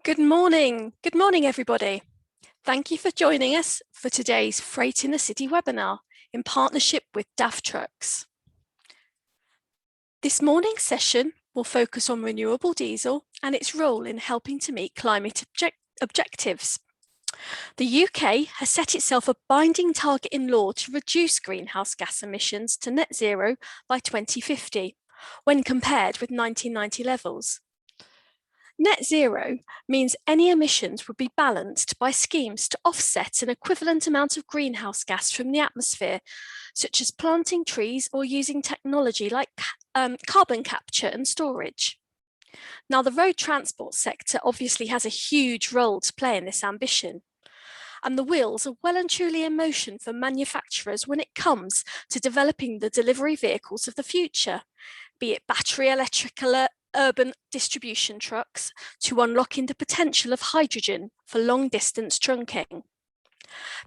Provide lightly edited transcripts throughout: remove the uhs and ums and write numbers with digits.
Good morning everybody. Thank you for joining us for today's Freight in the City webinar in partnership with DAF Trucks. This morning's session will focus on renewable diesel and its role in helping to meet climate objectives. The UK has set itself a binding target in law to reduce greenhouse gas emissions to net zero by 2050 when compared with 1990 levels. Net zero means any emissions would be balanced by schemes to offset an equivalent amount of greenhouse gas from the atmosphere, such as planting trees or using technology like carbon capture and storage. Now, the road transport sector obviously has a huge role to play in this ambition, and the wheels are well and truly in motion for manufacturers when it comes to developing the delivery vehicles of the future, be it battery electrical urban distribution trucks to unlocking the potential of hydrogen for long-distance trunking.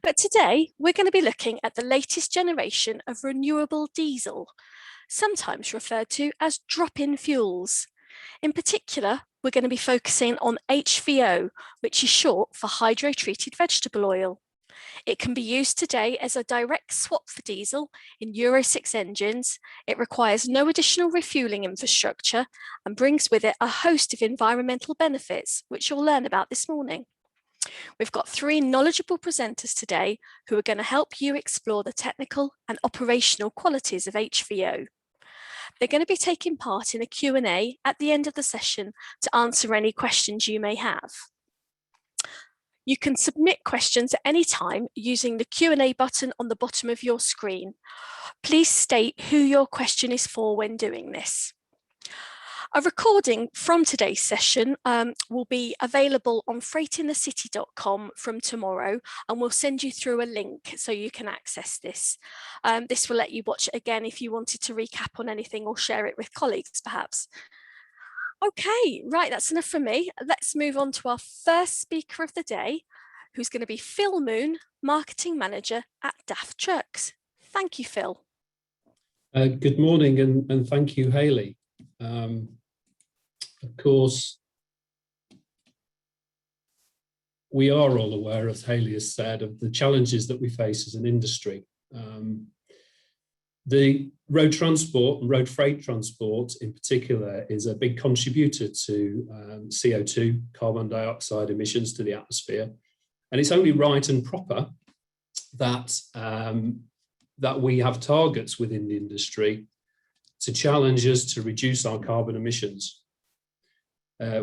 But today, we're going to be looking at the latest generation of renewable diesel, sometimes referred to as drop-in fuels. In particular, we're going to be focusing on HVO, which is short for hydrotreated vegetable oil. It can be used today as a direct swap for diesel in Euro 6 engines. It requires no additional refueling infrastructure and brings with it a host of environmental benefits, which you'll learn about this morning. We've got three knowledgeable presenters today who are going to help you explore the technical and operational qualities of HVO. They're going to be taking part in a Q&A at the end of the session to answer any questions you may have. You can submit questions at any time using the Q&A button on the bottom of your screen. Please state who your question is for when doing this. A recording from today's session will be available on freightinthecity.com from tomorrow, and we'll send you through a link so you can access this. This will let you watch it again if you wanted to recap on anything or share it with colleagues perhaps. Okay, right, that's enough from me. Let's move on to our first speaker of the day, who's going to be Phil Moon, Marketing Manager at DAF Trucks. Thank you, Phil. Good morning, and thank you, Hayley. Of course, we are all aware, as Hayley has said, of the challenges that we face as an industry. The road transport and road freight transport in particular is a big contributor to CO2, carbon dioxide emissions to the atmosphere. And it's only right and proper that, that we have targets within the industry to challenge us to reduce our carbon emissions.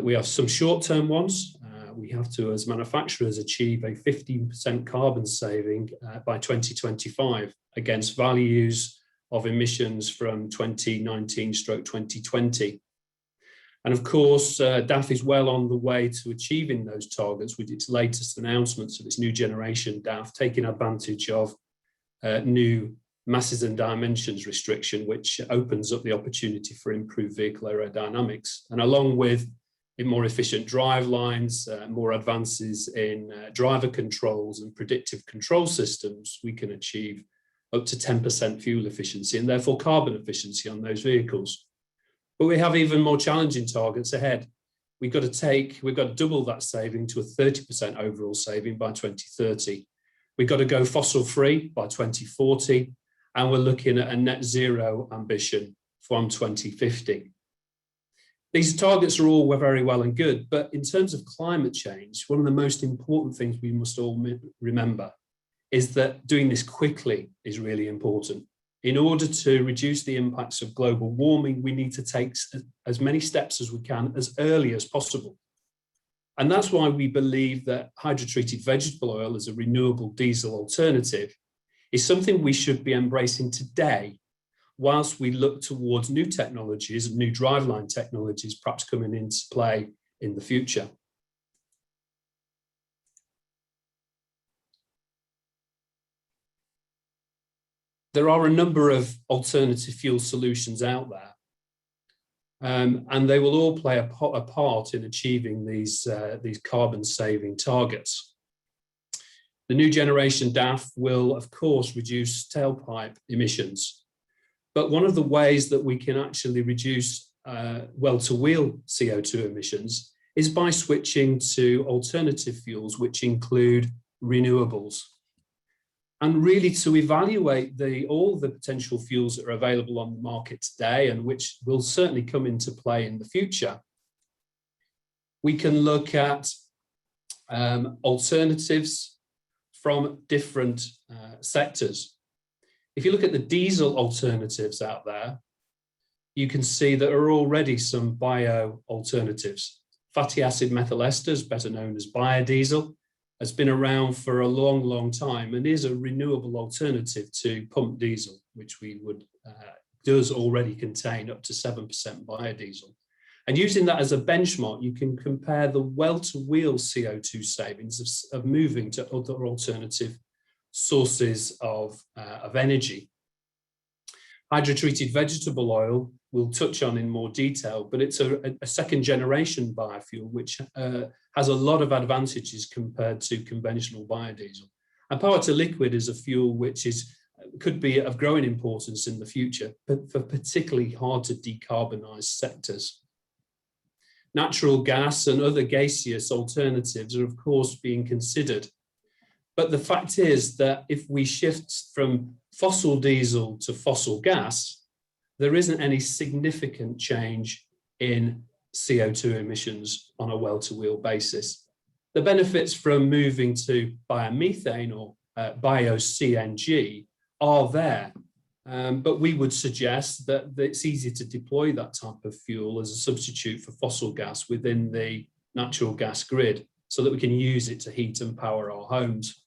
We have some short-term ones. We have to, as manufacturers, achieve a 15% carbon saving by 2025 against values of emissions from 2019/2020. And of course, DAF is well on the way to achieving those targets with its latest announcements of its new generation DAF, taking advantage of new masses and dimensions restriction, which opens up the opportunity for improved vehicle aerodynamics. And along with more efficient drive lines, more advances in driver controls and predictive control systems, we can achieve up to 10% fuel efficiency and therefore carbon efficiency on those vehicles. But we have even more challenging targets ahead. We've got to double that saving to a 30% overall saving by 2030. We've got to go fossil free by 2040, and we're looking at a net zero ambition from 2050. These targets are all very well and good, but in terms of climate change, one of the most important things we must all remember is that doing this quickly is really important. In order to reduce the impacts of global warming, we need to take as many steps as we can as early as possible. And that's why we believe that hydrotreated vegetable oil as a renewable diesel alternative is something we should be embracing today, whilst we look towards new technologies and new driveline technologies perhaps coming into play in the future. There are a number of alternative fuel solutions out there, and they will all play a part in achieving these carbon saving targets. The new generation DAF will, of course, reduce tailpipe emissions, but one of the ways that we can actually reduce well-to-wheel CO2 emissions is by switching to alternative fuels, which include renewables. And really to evaluate all the potential fuels that are available on the market today and which will certainly come into play in the future, we can look at alternatives from different sectors. If you look at the diesel alternatives out there, you can see there are already some bio alternatives. Fatty acid methyl esters, better known as biodiesel, has been around for a long, long time and is a renewable alternative to pump diesel, which does already contain up to 7% biodiesel. And using that as a benchmark, you can compare the well-to-wheel CO2 savings of moving to other alternative sources of energy. Hydrotreated vegetable oil we'll touch on in more detail, but it's a second generation biofuel, which has a lot of advantages compared to conventional biodiesel. And power to liquid is a fuel which could be of growing importance in the future, but for particularly hard to decarbonize sectors. Natural gas and other gaseous alternatives are of course being considered. But the fact is that if we shift from fossil diesel to fossil gas, there isn't any significant change in CO2 emissions on a well-to-wheel basis. The benefits from moving to biomethane or bio-CNG are there, but we would suggest that it's easy to deploy that type of fuel as a substitute for fossil gas within the natural gas grid so that we can use it to heat and power our homes.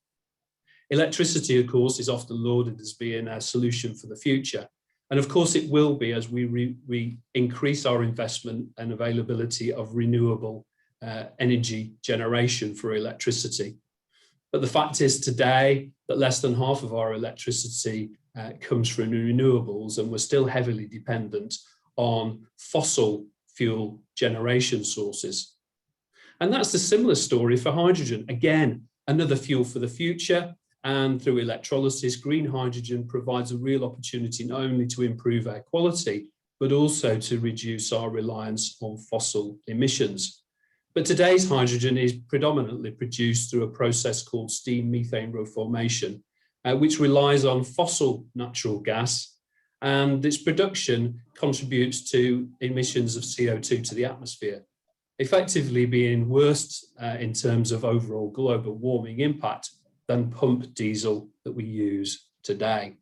Electricity, of course, is often lauded as being a solution for the future. And of course it will be as we increase our investment and availability of renewable energy generation for electricity. But the fact is today that less than half of our electricity comes from renewables, and we're still heavily dependent on fossil fuel generation sources. And that's a similar story for hydrogen. Again, another fuel for the future. And through electrolysis, green hydrogen provides a real opportunity not only to improve air quality, but also to reduce our reliance on fossil emissions. But today's hydrogen is predominantly produced through a process called steam methane reformation, which relies on fossil natural gas, and its production contributes to emissions of CO2 to the atmosphere, effectively being worse in terms of overall global warming impact than pump diesel that we use today.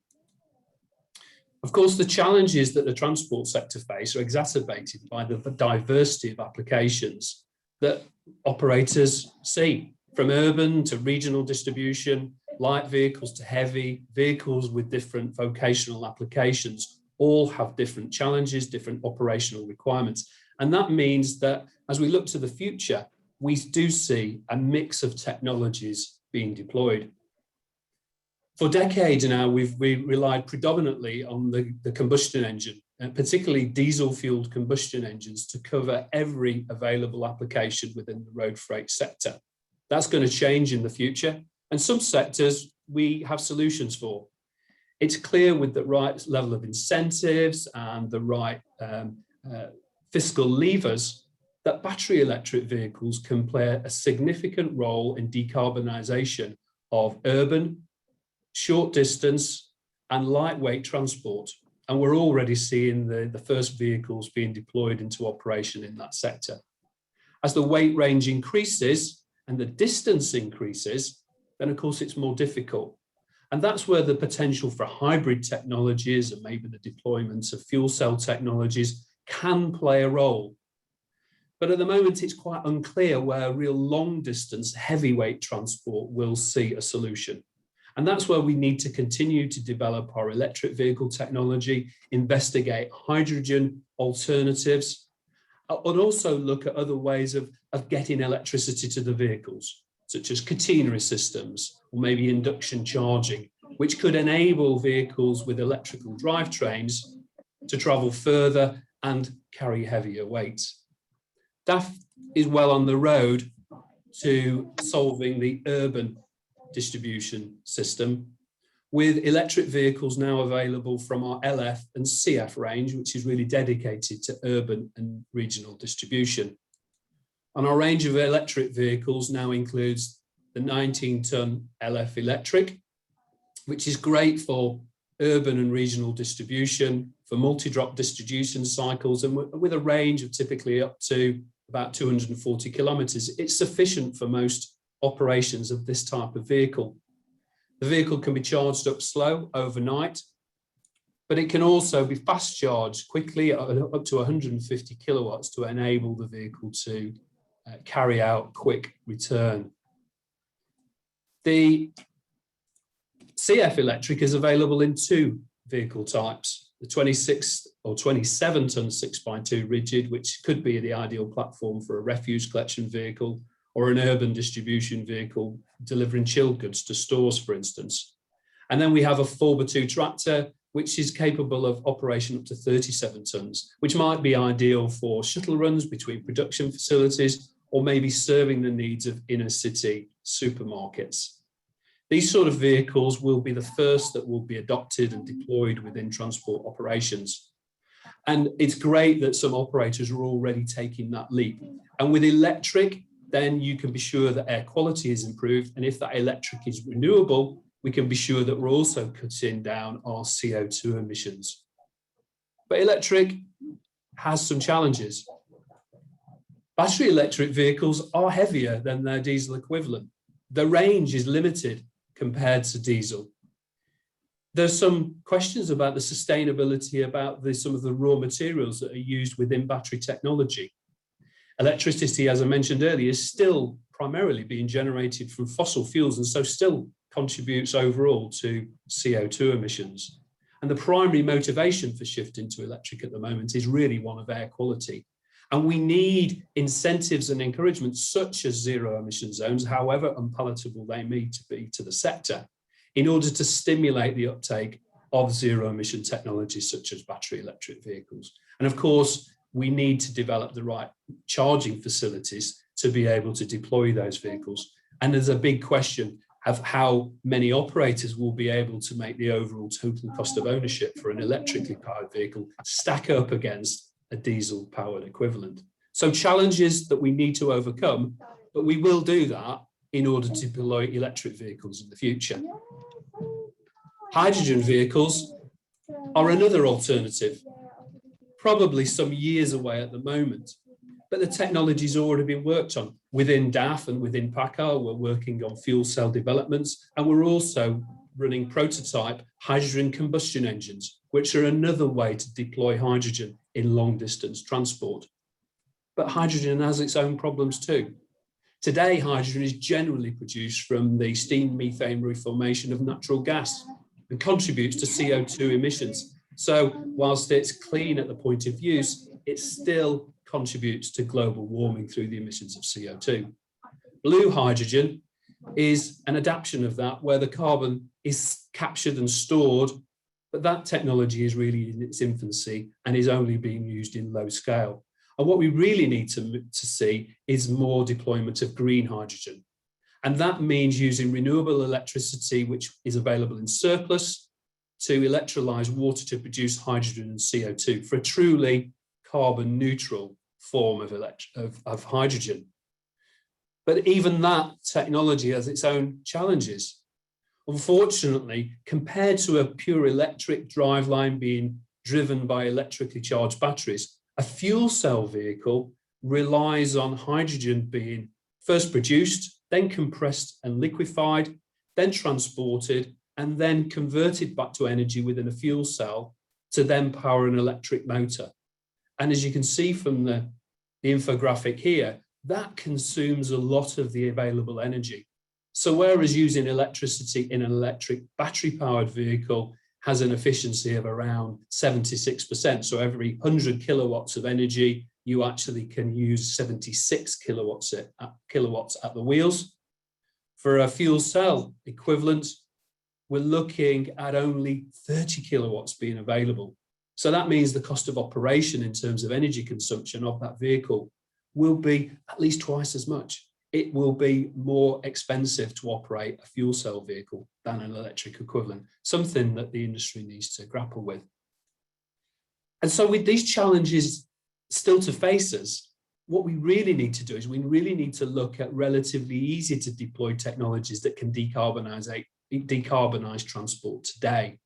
Of course, the challenges that the transport sector face are exacerbated by the diversity of applications that operators see, from urban to regional distribution, light vehicles to heavy, vehicles with different vocational applications, all have different challenges, different operational requirements. And that means that as we look to the future, we do see a mix of technologies being deployed. For decades now, we've relied predominantly on the combustion engine, and particularly diesel-fueled combustion engines, to cover every available application within the road freight sector. That's going to change in the future, and some sectors we have solutions for. It's clear with the right level of incentives and the right fiscal levers that battery electric vehicles can play a significant role in decarbonisation of urban, short distance and lightweight transport. And we're already seeing the first vehicles being deployed into operation in that sector. As the weight range increases and the distance increases, then of course it's more difficult. And that's where the potential for hybrid technologies and maybe the deployment of fuel cell technologies can play a role. But at the moment, it's quite unclear where real long distance heavyweight transport will see a solution. And that's where we need to continue to develop our electric vehicle technology, investigate hydrogen alternatives, and also look at other ways of getting electricity to the vehicles, such as catenary systems or maybe induction charging, which could enable vehicles with electrical drivetrains to travel further and carry heavier weights. DAF is well on the road to solving the urban distribution system, with electric vehicles now available from our LF and CF range, which is really dedicated to urban and regional distribution. And our range of electric vehicles now includes the 19-ton LF electric, which is great for urban and regional distribution, for multi-drop distribution cycles, and with a range of typically up to about 240 kilometres. It's sufficient for most operations of this type of vehicle. The vehicle can be charged up slow overnight, but it can also be fast charged quickly up to 150 kilowatts to enable the vehicle to carry out quick return. The CF electric is available in two vehicle types, the 26 or 27 ton 6x2 rigid, which could be the ideal platform for a refuse collection vehicle or an urban distribution vehicle delivering chilled goods to stores, for instance. And then we have a 4x2 tractor, which is capable of operation up to 37 tons, which might be ideal for shuttle runs between production facilities or maybe serving the needs of inner city supermarkets. These sort of vehicles will be the first that will be adopted and deployed within transport operations. And it's great that some operators are already taking that leap. And with electric, then you can be sure that air quality is improved. And if that electric is renewable, we can be sure that we're also cutting down our CO2 emissions. But electric has some challenges. Battery electric vehicles are heavier than their diesel equivalent. The range is limited compared to diesel. There's some questions about the sustainability, about some of the raw materials that are used within battery technology. Electricity, as I mentioned earlier, is still primarily being generated from fossil fuels and so still contributes overall to CO2 emissions. And the primary motivation for shifting to electric at the moment is really one of air quality. And we need incentives and encouragement such as zero emission zones, however unpalatable they may be to the sector, in order to stimulate the uptake of zero emission technologies such as battery electric vehicles. And of course, we need to develop the right charging facilities to be able to deploy those vehicles. And there's a big question of how many operators will be able to make the overall total cost of ownership for an electrically powered vehicle stack up against a diesel powered equivalent. So challenges that we need to overcome, but we will do that in order to deploy electric vehicles in the future. Hydrogen vehicles are another alternative, probably some years away at the moment, but the technology's already been worked on. Within DAF and within PACCAR, we're working on fuel cell developments, and we're also running prototype hydrogen combustion engines, which are another way to deploy hydrogen in long distance transport. But hydrogen has its own problems too. Today, hydrogen is generally produced from the steam methane reformation of natural gas and contributes to CO2 emissions. So whilst it's clean at the point of use, it still contributes to global warming through the emissions of CO2. Blue hydrogen is an adaptation of that, where the carbon is captured and stored, but that technology is really in its infancy and is only being used in low scale. And what we really need to see is more deployment of green hydrogen. And that means using renewable electricity, which is available in surplus, to electrolyze water to produce hydrogen and CO2 for a truly carbon neutral form of hydrogen. But even that technology has its own challenges. Unfortunately, compared to a pure electric driveline being driven by electrically charged batteries, a fuel cell vehicle relies on hydrogen being first produced, then compressed and liquefied, then transported, and then converted back to energy within a fuel cell to then power an electric motor. And as you can see from the infographic here, that consumes a lot of the available energy. So whereas using electricity in an electric battery-powered vehicle has an efficiency of around 76%, so every 100 kilowatts of energy, you actually can use 76 kilowatts at the wheels. For a fuel cell equivalent, we're looking at only 30 kilowatts being available. So that means the cost of operation in terms of energy consumption of that vehicle will be at least twice as much. It will be more expensive to operate a fuel cell vehicle than an electric equivalent, something that the industry needs to grapple with. And so with these challenges still to face us, what we really need to do is we really need to look at relatively easy to deploy technologies that can decarbonize transport today.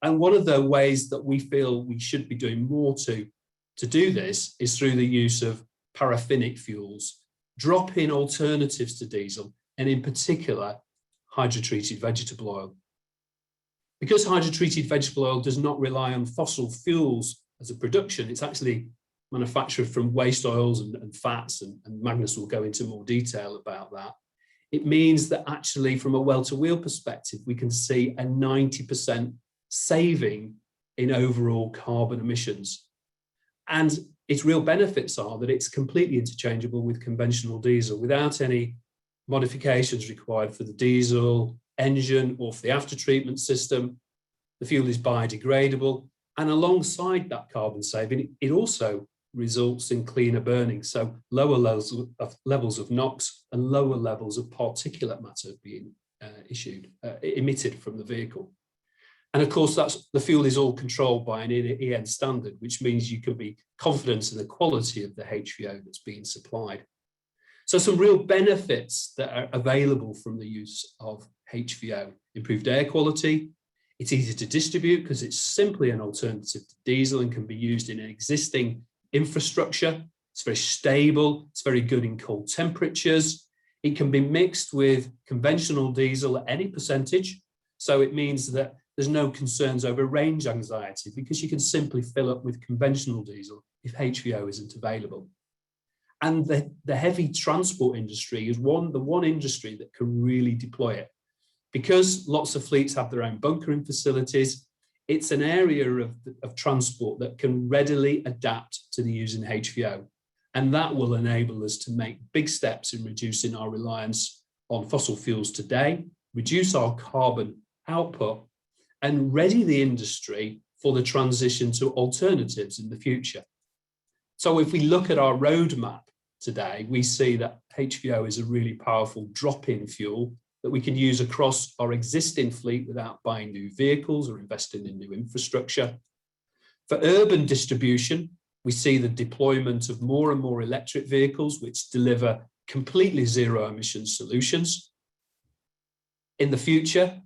And one of the ways that we feel we should be doing more to do this is through the use of paraffinic fuels, drop-in alternatives to diesel, and in particular, hydrotreated vegetable oil. Because hydrotreated vegetable oil does not rely on fossil fuels as a production, it's actually manufactured from waste oils and fats, and Magnus will go into more detail about that. It means that actually from a well-to-wheel perspective, we can see a 90% saving in overall carbon emissions. And its real benefits are that it's completely interchangeable with conventional diesel without any modifications required for the diesel engine or for the after-treatment system. The fuel is biodegradable, and alongside that carbon saving, it also results in cleaner burning, so lower levels of NOx and lower levels of particulate matter being emitted from the vehicle. And of course, the fuel is all controlled by an EN standard, which means you can be confident in the quality of the HVO that's being supplied. So some real benefits that are available from the use of HVO: improved air quality. It's easy to distribute because it's simply an alternative to diesel and can be used in an existing infrastructure. It's very stable. It's very good in cold temperatures. It can be mixed with conventional diesel at any percentage. So it means that there's no concerns over range anxiety because you can simply fill up with conventional diesel if HVO isn't available. And the heavy transport industry is the one industry that can really deploy it. Because lots of fleets have their own bunkering facilities, it's an area of transport that can readily adapt to the using HVO. And that will enable us to make big steps in reducing our reliance on fossil fuels today, reduce our carbon output, and ready the industry for the transition to alternatives in the future. So if we look at our roadmap today, we see that HVO is a really powerful drop-in fuel that we can use across our existing fleet without buying new vehicles or investing in new infrastructure. For urban distribution, we see the deployment of more and more electric vehicles which deliver completely zero emission solutions. In the future,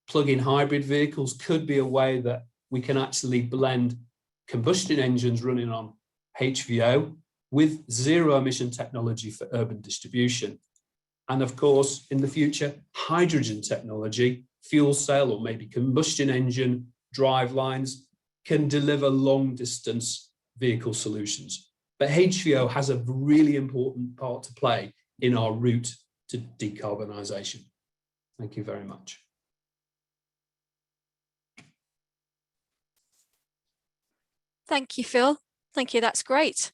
plug-in hybrid vehicles could be a way that we can actually blend combustion engines running on HVO with zero emission technology for urban distribution. And of course, in the future, hydrogen technology, fuel cell or maybe combustion engine drive lines can deliver long distance vehicle solutions. But HVO has a really important part to play in our route to decarbonisation. Thank you very much. Thank you, Phil. Thank you, that's great.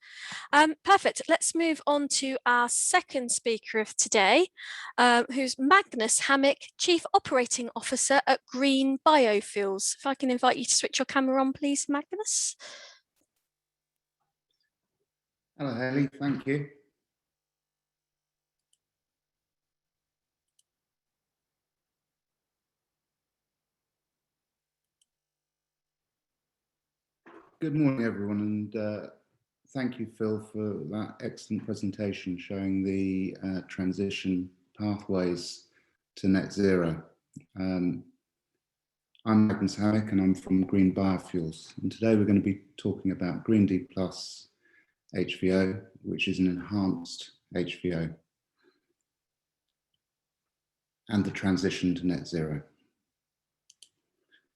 Perfect. Let's move on to our second speaker of today, who's Magnus Hammock, Chief Operating Officer at Green Biofuels. If I can invite you to switch your camera on, please, Magnus. Hello, Haley. Thank you. Good morning, everyone, and thank you, Phil, for that excellent presentation showing the transition pathways to net zero. I'm Magnus Hammock and I'm from Green Biofuels, and today we're going to be talking about Green D Plus HVO, which is an enhanced HVO, and the transition to net zero.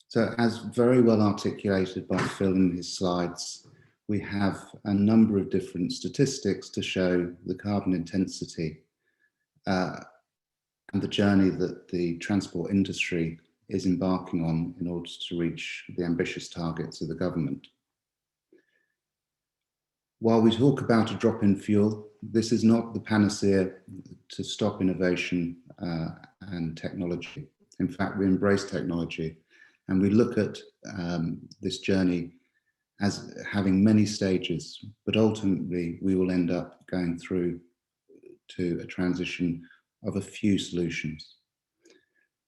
So as very well articulated by Phil in his slides, we have a number of different statistics to show the carbon intensity and the journey that the transport industry is embarking on in order to reach the ambitious targets of the government. While we talk about a drop-in fuel, this is not the panacea to stop innovation and technology. In fact, we embrace technology. And we look at this journey as having many stages, but ultimately we will end up going through to a transition of a few solutions.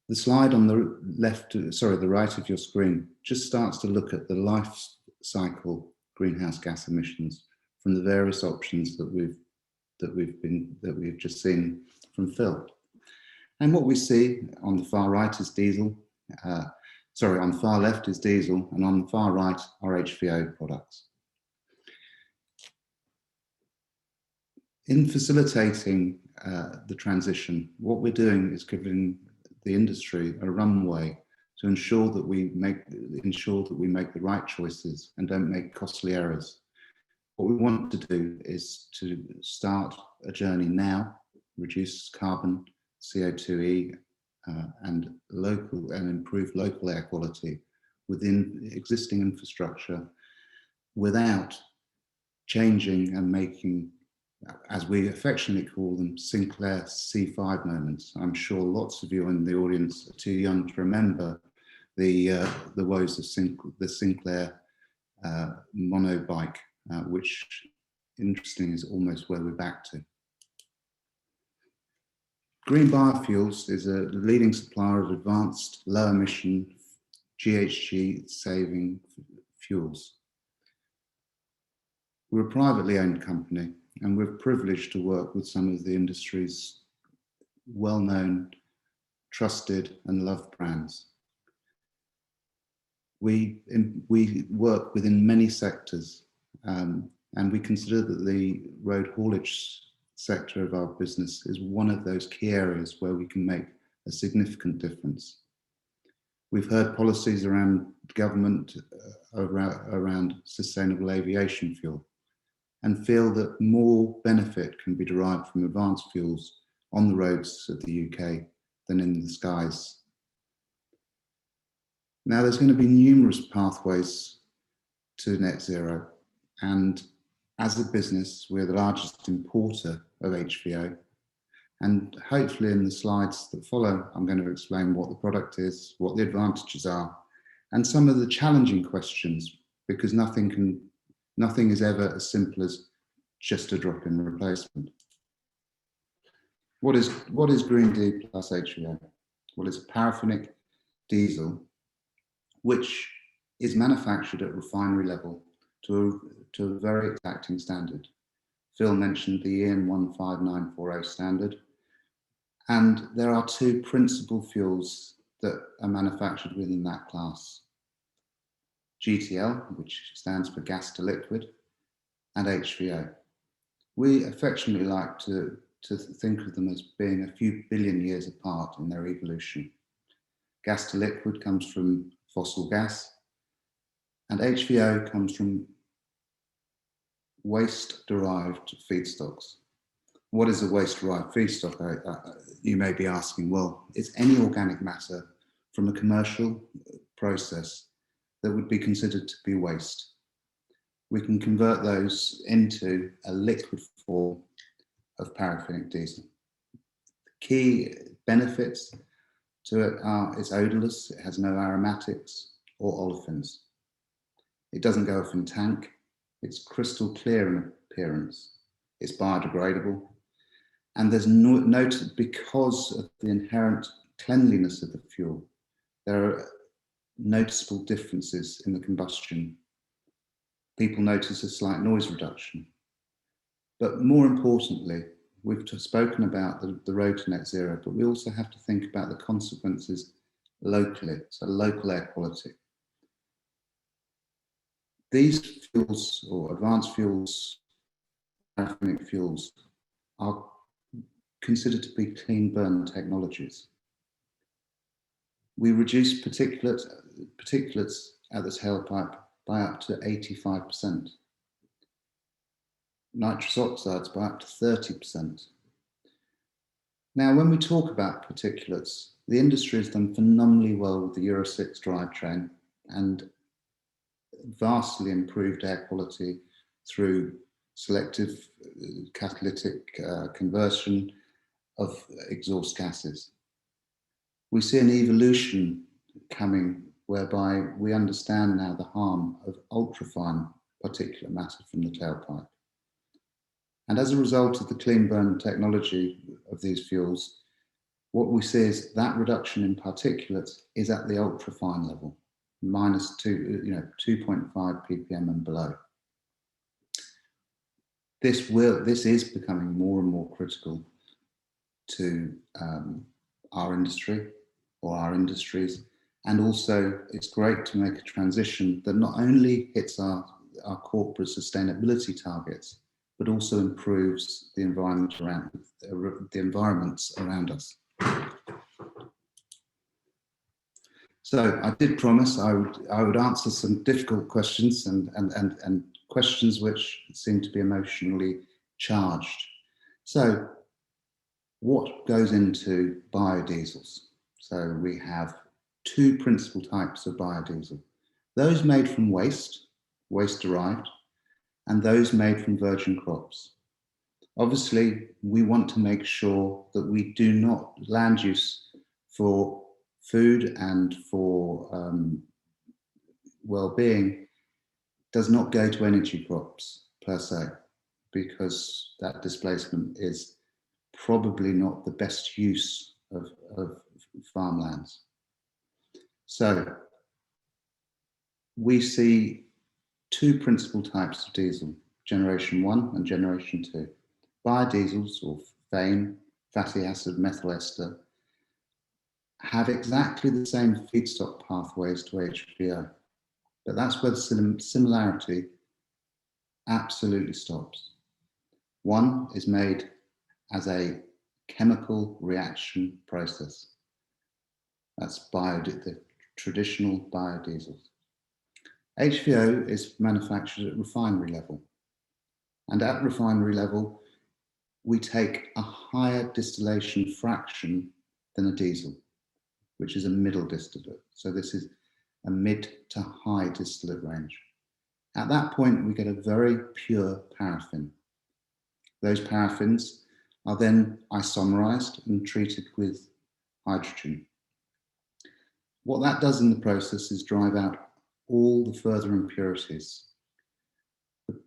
The slide on the the right of your screen just starts to look at the life cycle greenhouse gas emissions from the various options that we've just seen from Phil. And what we see on the far right is diesel. On the far left is diesel, and on the far right are HVO products. In facilitating the transition, what we're doing is giving the industry a runway to ensure that we make the right choices and don't make costly errors. What we want to do is to start a journey now, reduce carbon, CO2e, and improve local air quality within existing infrastructure, without changing and making, as we affectionately call them, Sinclair C5 moments. I'm sure lots of you in the audience are too young to remember the woes of the Sinclair monobike, which, interesting, is almost where we're back to. Green Biofuels is a leading supplier of advanced low-emission GHG-saving fuels. We're a privately owned company, and we're privileged to work with some of the industry's well-known, trusted and loved brands. We work within many sectors, and we consider that the road haulage sector of our business is one of those key areas where we can make a significant difference. We've heard policies around government around sustainable aviation fuel, and feel that more benefit can be derived from advanced fuels on the roads of the UK than in the skies. Now, there's going to be numerous pathways to net zero, and as a business, we're the largest importer of HVO, and hopefully in the slides that follow, I'm going to explain what the product is, what the advantages are, and some of the challenging questions, because nothing is ever as simple as just a drop-in replacement. What is Green D plus HVO? Well, it's a paraffinic diesel which is manufactured at refinery level to a very exacting standard. Phil mentioned the EN 15940 standard, and there are two principal fuels that are manufactured within that class: GTL, which stands for gas to liquid, and HVO. We affectionately like to think of them as being a few billion years apart in their evolution. Gas to liquid comes from fossil gas, and HVO comes from waste-derived feedstocks. What is a waste-derived feedstock? You may be asking. Well, it's any organic matter from a commercial process that would be considered to be waste. We can convert those into a liquid form of paraffinic diesel. Key benefits to it are it's odorless, it has no aromatics or olefins. It doesn't go off in tank, it's crystal clear in appearance, it's biodegradable, and there's noted, because of the inherent cleanliness of the fuel, there are noticeable differences in the combustion. People notice a slight noise reduction. But more importantly, we've spoken about the road to net zero, but we also have to think about the consequences locally, so local air quality. These fuels, or advanced fuels, paraffinic fuels, are considered to be clean burn technologies. We reduce particulates at the tailpipe by up to 85%. Nitrous oxides by up to 30%. Now, when we talk about particulates, the industry has done phenomenally well with the Euro 6 drivetrain and vastly improved air quality through selective catalytic conversion of exhaust gases. We see an evolution coming whereby we understand now the harm of ultrafine particulate matter from the tailpipe. And as a result of the clean burn technology of these fuels, what we see is that reduction in particulates is at the ultrafine level, minus 2.5 ppm and below. this is becoming more and more critical to our industry or our industries. And also it's great to make a transition that not only hits our corporate sustainability targets, but also improves the environment around the environments around us. So I did promise I would answer some difficult questions and questions which seem to be emotionally charged. So what goes into biodiesels? So we have two principal types of biodiesel: those made from waste derived, and those made from virgin crops. Obviously, we want to make sure that we do not land use for food and for well-being does not go to energy crops per se, because that displacement is probably not the best use of farmlands. So we see two principal types of diesel, generation 1 and generation 2. Biodiesels, or FAME, fatty acid methyl ester, have exactly the same feedstock pathways to HVO, but that's where the similarity absolutely stops. One is made as a chemical reaction process. That's the traditional biodiesels. HVO is manufactured at refinery level. And at refinery level, we take a higher distillation fraction than a diesel, which is a middle distillate. So this is a mid to high distillate range. At that point, we get a very pure paraffin. Those paraffins are then isomerized and treated with hydrogen. What that does in the process is drive out all the further impurities.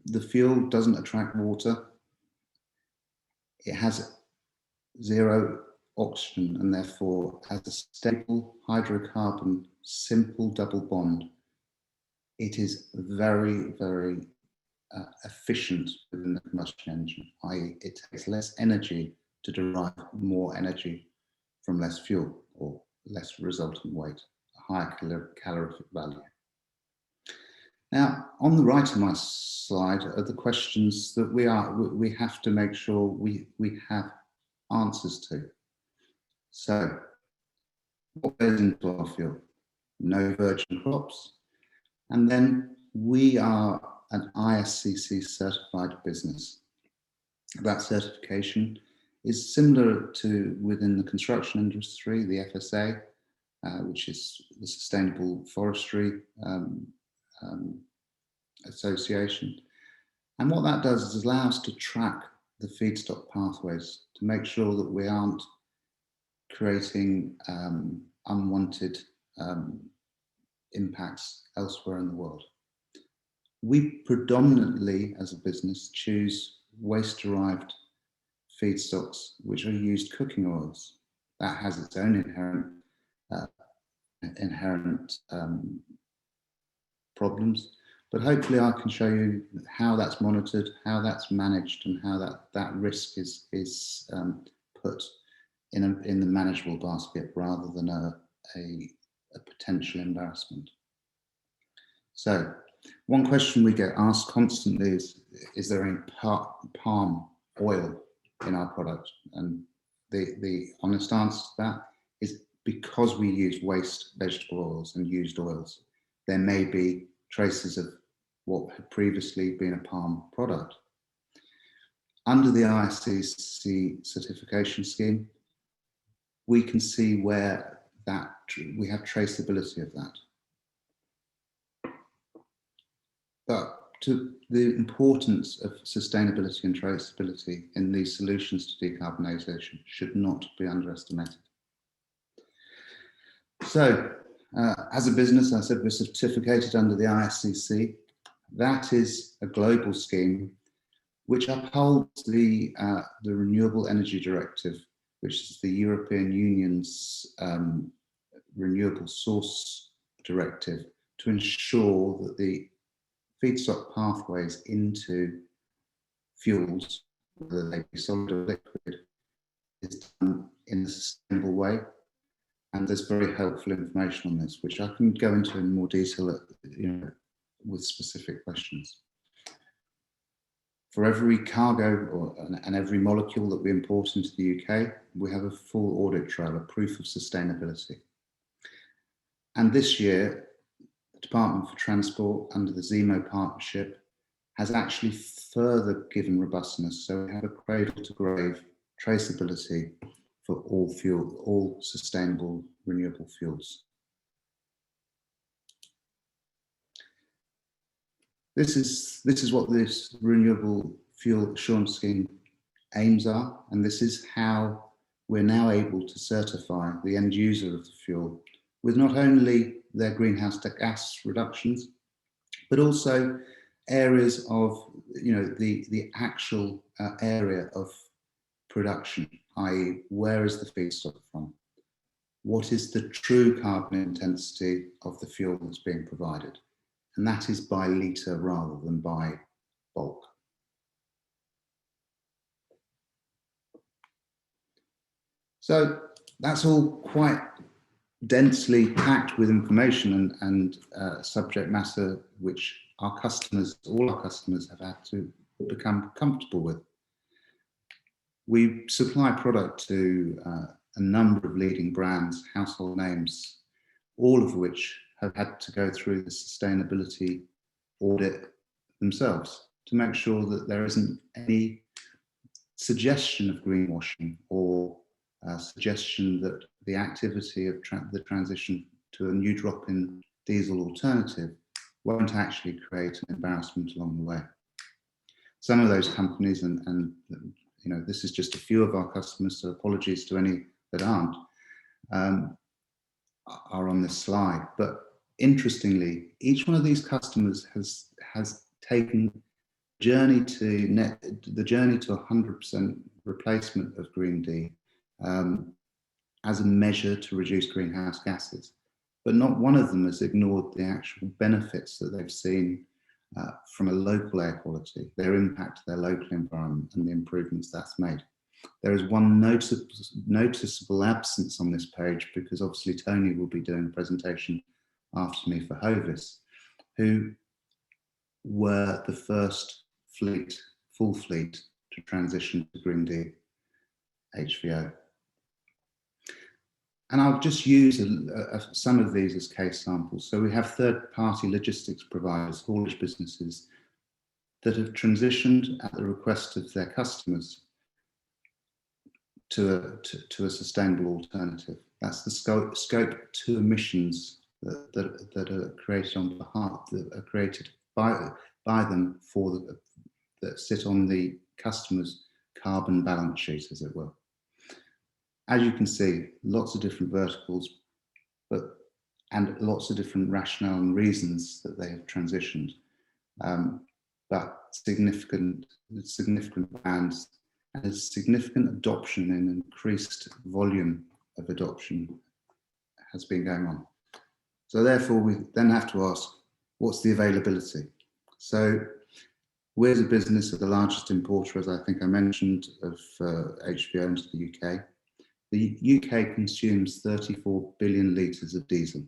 The fuel doesn't attract water. It has zero oxygen and therefore has a stable hydrocarbon, simple double bond. It is very, very efficient within the combustion engine, i.e. it takes less energy to derive more energy from less fuel or less resultant weight, a higher calorific value. Now, on the right of my slide are the questions that we have to make sure we have answers to. So, what goes into our fuel? No virgin crops. And then we are an ISCC certified business. That certification is similar to within the construction industry, the FSA, which is the Sustainable Forestry Association. And what that does is allow us to track the feedstock pathways to make sure that we aren't creating unwanted impacts elsewhere in the world. We predominantly, as a business, choose waste-derived feedstocks, which are used cooking oils. That has its own inherent problems, but hopefully I can show you how that's monitored, how that's managed, and how that risk is put in the manageable basket rather than a potential embarrassment. So, one question we get asked constantly is there any palm oil in our product? And the honest answer to that is because we use waste vegetable oils and used oils, there may be traces of what had previously been a palm product. Under the ISCC certification scheme, we can see where we have traceability of that. But to the importance of sustainability and traceability in these solutions to decarbonisation should not be underestimated. So, as a business, I said we're certificated under the ISCC. That is a global scheme which upholds the Renewable Energy Directive, which is the European Union's renewable source directive, to ensure that the feedstock pathways into fuels, whether they be solid or liquid, is done in a sustainable way. And there's very helpful information on this, which I can go into in more detail, with specific questions. For every cargo and every molecule that we import into the UK, we have a full audit trail, a proof of sustainability. And this year, the Department for Transport, under the Zemo partnership, has actually further given robustness. So we have a cradle-to-grave traceability for all sustainable renewable fuels. This is what this renewable fuel assurance scheme aims are, and this is how we're now able to certify the end user of the fuel with not only their greenhouse gas reductions, but also areas of the actual area of production, i.e. where is the feedstock from? What is the true carbon intensity of the fuel that's being provided? And that is by litre rather than by bulk. So that's all quite densely packed with information and subject matter which all our customers have had to become comfortable with. We supply product to a number of leading brands, household names, all of which have had to go through the sustainability audit themselves to make sure that there isn't any suggestion of greenwashing or suggestion that the activity of the transition to a new drop-in diesel alternative won't actually create an embarrassment along the way. Some of those companies, and this is just a few of our customers, so apologies to any that aren't, are on this slide. But interestingly, each one of these customers has taken the journey to 100% replacement of Green D as a measure to reduce greenhouse gases. But not one of them has ignored the actual benefits that they've seen from a local air quality, their impact to their local environment and the improvements that's made. There is one noticeable absence on this page because obviously Tony will be doing a presentation after me for Hovis, who were the first full fleet to transition to Green D HVO. And I'll just use some of these as case samples. So we have third-party logistics providers, haulage businesses that have transitioned at the request of their customers to a sustainable alternative. That's the scope 2 emissions that are created on behalf, that are created by them that sit on the customer's carbon balance sheet, as it were. As you can see, lots of different verticals, and lots of different rationale and reasons that they have transitioned. But significant brands and a significant adoption and increased volume of adoption has been going on. So therefore, we then have to ask, what's the availability? So we're the business of the largest importer, as I think I mentioned, of HVO into the UK. The UK consumes 34 billion litres of diesel.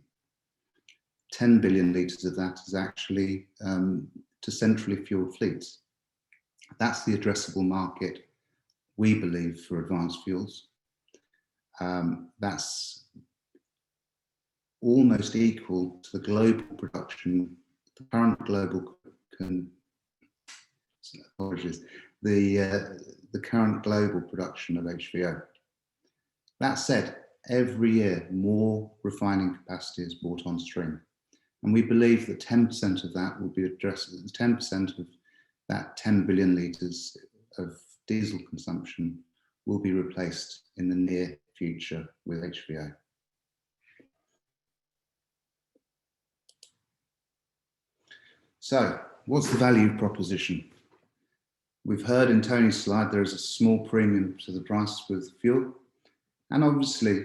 10 billion litres of that is actually to centrally fueled fleets. That's the addressable market, we believe, for advanced fuels. That's almost equal to the global production, the current global the current global production of HVO. That said, every year more refining capacity is brought on stream, and we believe that 10% of that will be addressed. 10% of that 10 billion litres of diesel consumption will be replaced in the near future with HVO. So, what's the value proposition? We've heard in Tony's slide there is a small premium to the price with fuel. And obviously,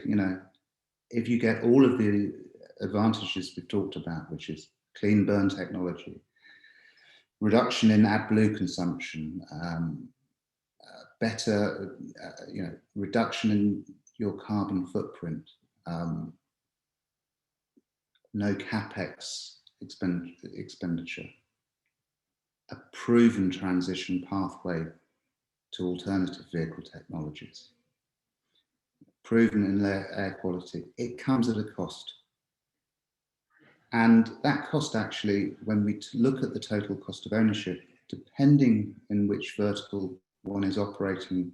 if you get all of the advantages we've talked about, which is clean burn technology, reduction in AdBlue consumption, better, reduction in your carbon footprint, no capex expenditure, a proven transition pathway to alternative vehicle technologies, proven in air quality. It comes at a cost. And that cost actually, when we look at the total cost of ownership, depending in which vertical one is operating,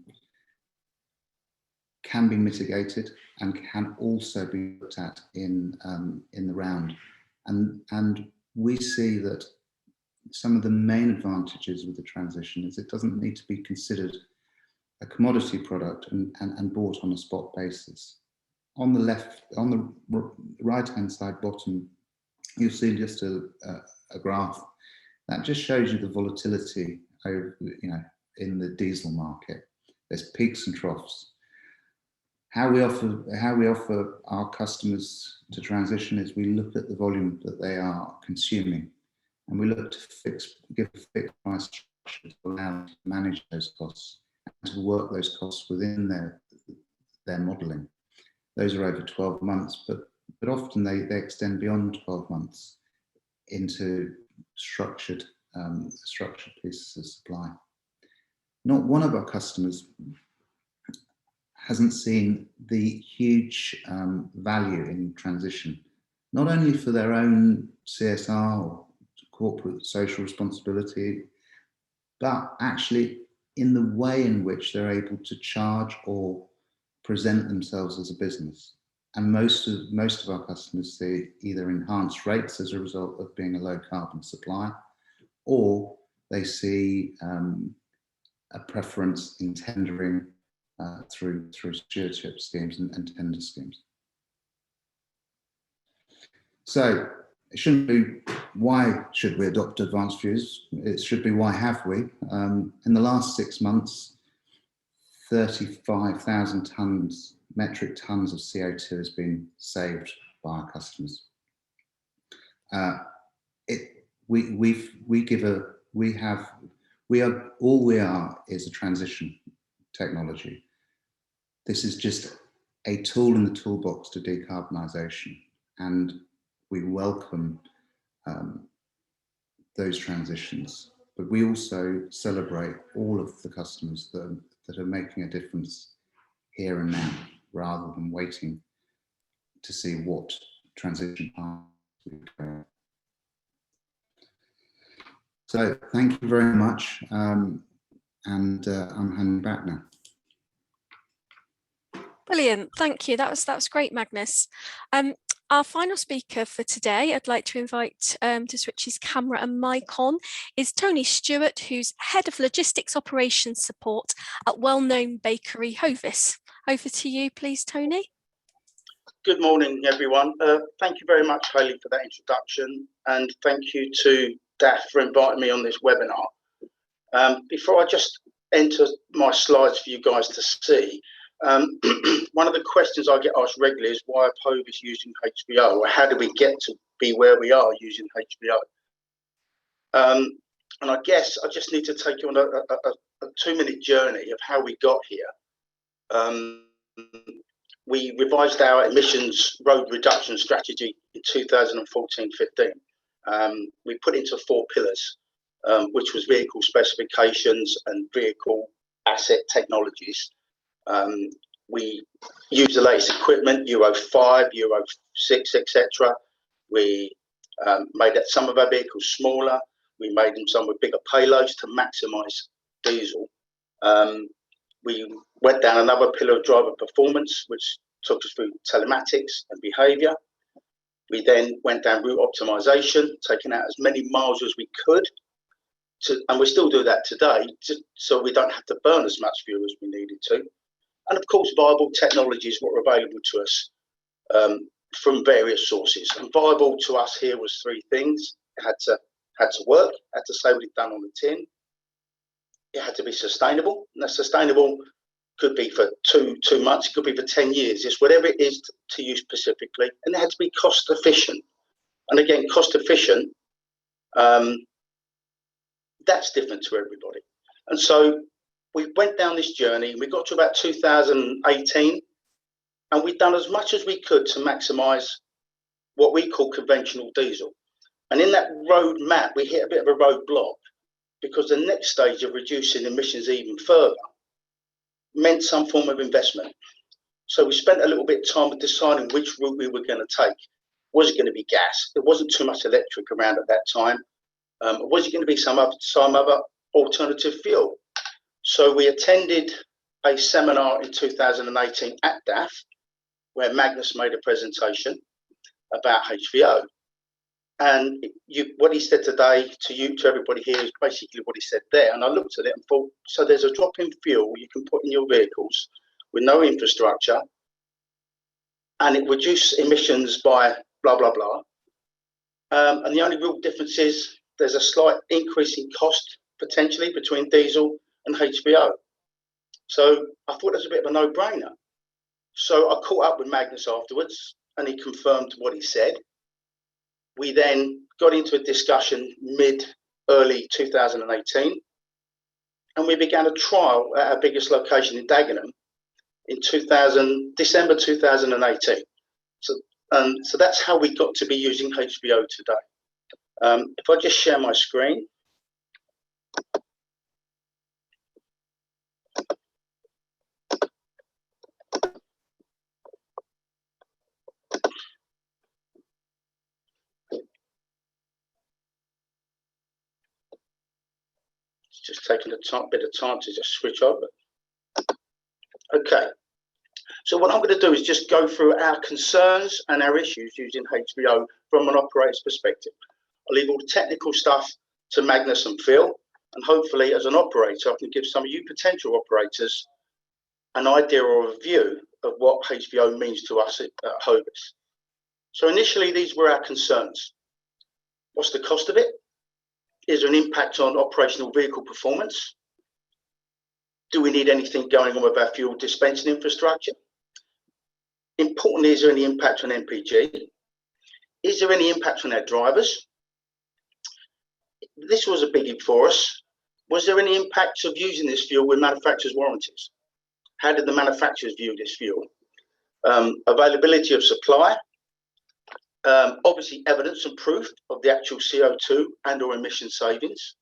can be mitigated and can also be looked at in the round. And we see that some of the main advantages with the transition is it doesn't need to be considered a commodity product and bought on a spot basis. On the right-hand side bottom, you'll see just a graph that just shows you the volatility in the diesel market. There's peaks and troughs. How we offer our customers to transition is we look at the volume that they are consuming, and we look to give a fixed price structure to allow them to manage those costs and to work those costs within their modelling. Those are over 12 months, but often they extend beyond 12 months into structured pieces of supply. Not one of our customers hasn't seen the huge value in transition, not only for their own CSR or corporate social responsibility, but actually in the way in which they're able to charge or present themselves as a business. And most of our customers see either enhanced rates as a result of being a low carbon supplier, or they see a preference in tendering through stewardship schemes and tender schemes. So it shouldn't be why should we adopt advanced fuels, it should be why have we. In the last 6 months, 35,000 metric tons of CO2 has been saved by our customers. All we are is a transition technology. This is just a tool in the toolbox to decarbonisation, and we welcome those transitions. But we also celebrate all of the customers that are making a difference here and now, rather than waiting to see what transition path we go. So thank you very much, and I'm handing back now. Brilliant, thank you. That was great, Magnus. Our final speaker for today, I'd like to invite to switch his camera and mic on, is Tony Stewart, who's Head of Logistics Operations Support at well-known bakery Hovis. Over to you, please, Tony. Good morning, everyone. Thank you very much, Hayley, for that introduction, and thank you to DAF for inviting me on this webinar. Before I just enter my slides for you guys to see, one of the questions I get asked regularly is why are Hovis using HVO, or how do we get to be where we are using HVO? And I guess I just need to take you on a 2-minute journey of how we got here. We revised our emissions road reduction strategy in 2014-15. We put into 4 pillars, which was vehicle specifications and vehicle asset technologies. We use the latest equipment, Euro 5, Euro 6, etc. We made some of our vehicles smaller. We made them some with bigger payloads to maximise diesel. We went down another pillar of driver performance, which took us through telematics and behaviour. We then went down route optimisation, taking out as many miles as we could, and we still do that today, so we don't have to burn as much fuel as we needed to. And of course, viable technologies were available to us from various sources. And viable to us here was 3 things. It had to work, had to say what it's done on the tin. It had to be sustainable. And that sustainable could be for 2 months, it could be for 10 years. It's whatever it is to use specifically. And it had to be cost efficient. And again, cost efficient That's different to everybody. And so we went down this journey. We got to about 2018, and we'd done as much as we could to maximise what we call conventional diesel. And in that roadmap, we hit a bit of a roadblock, because the next stage of reducing emissions even further meant some form of investment. So we spent a little bit of time deciding which route we were going to take. Was it going to be gas? There wasn't too much electric around at that time. Was it going to be some other alternative fuel? So we attended a seminar in 2018 at DAF, where Magnus made a presentation about HVO. And what he said today to everybody here is basically what he said there. And I looked at it and thought, so there's a drop in fuel you can put in your vehicles with no infrastructure, and it reduces emissions by blah, blah, blah. And the only real difference is there's a slight increase in cost potentially between diesel and HVO. So I thought it was a bit of a no-brainer. So I caught up with Magnus afterwards, and he confirmed what he said. We then got into a discussion early 2018, and we began a trial at our biggest location in Dagenham in December 2018. So that's how we got to be using HVO today. If I just share my screen. Just taking a bit of time to just switch over. Okay, so what I'm going to do is just go through our concerns and our issues using HVO from an operator's perspective. I'll leave all the technical stuff to Magnus and Phil, and hopefully as an operator I can give some of you potential operators an idea or a view of what HVO means to us at Hovis. So initially these were our concerns. What's the cost of it? Is there an impact on operational vehicle performance? Do we need anything going on with our fuel dispensing infrastructure? Importantly, is there any impact on MPG? Is there any impact on our drivers? This was a biggie for us. Was there any impact of using this fuel with manufacturers' warranties? How did the manufacturers view this fuel? Availability of supply. Obviously evidence and proof of the actual CO2 and or emission savings,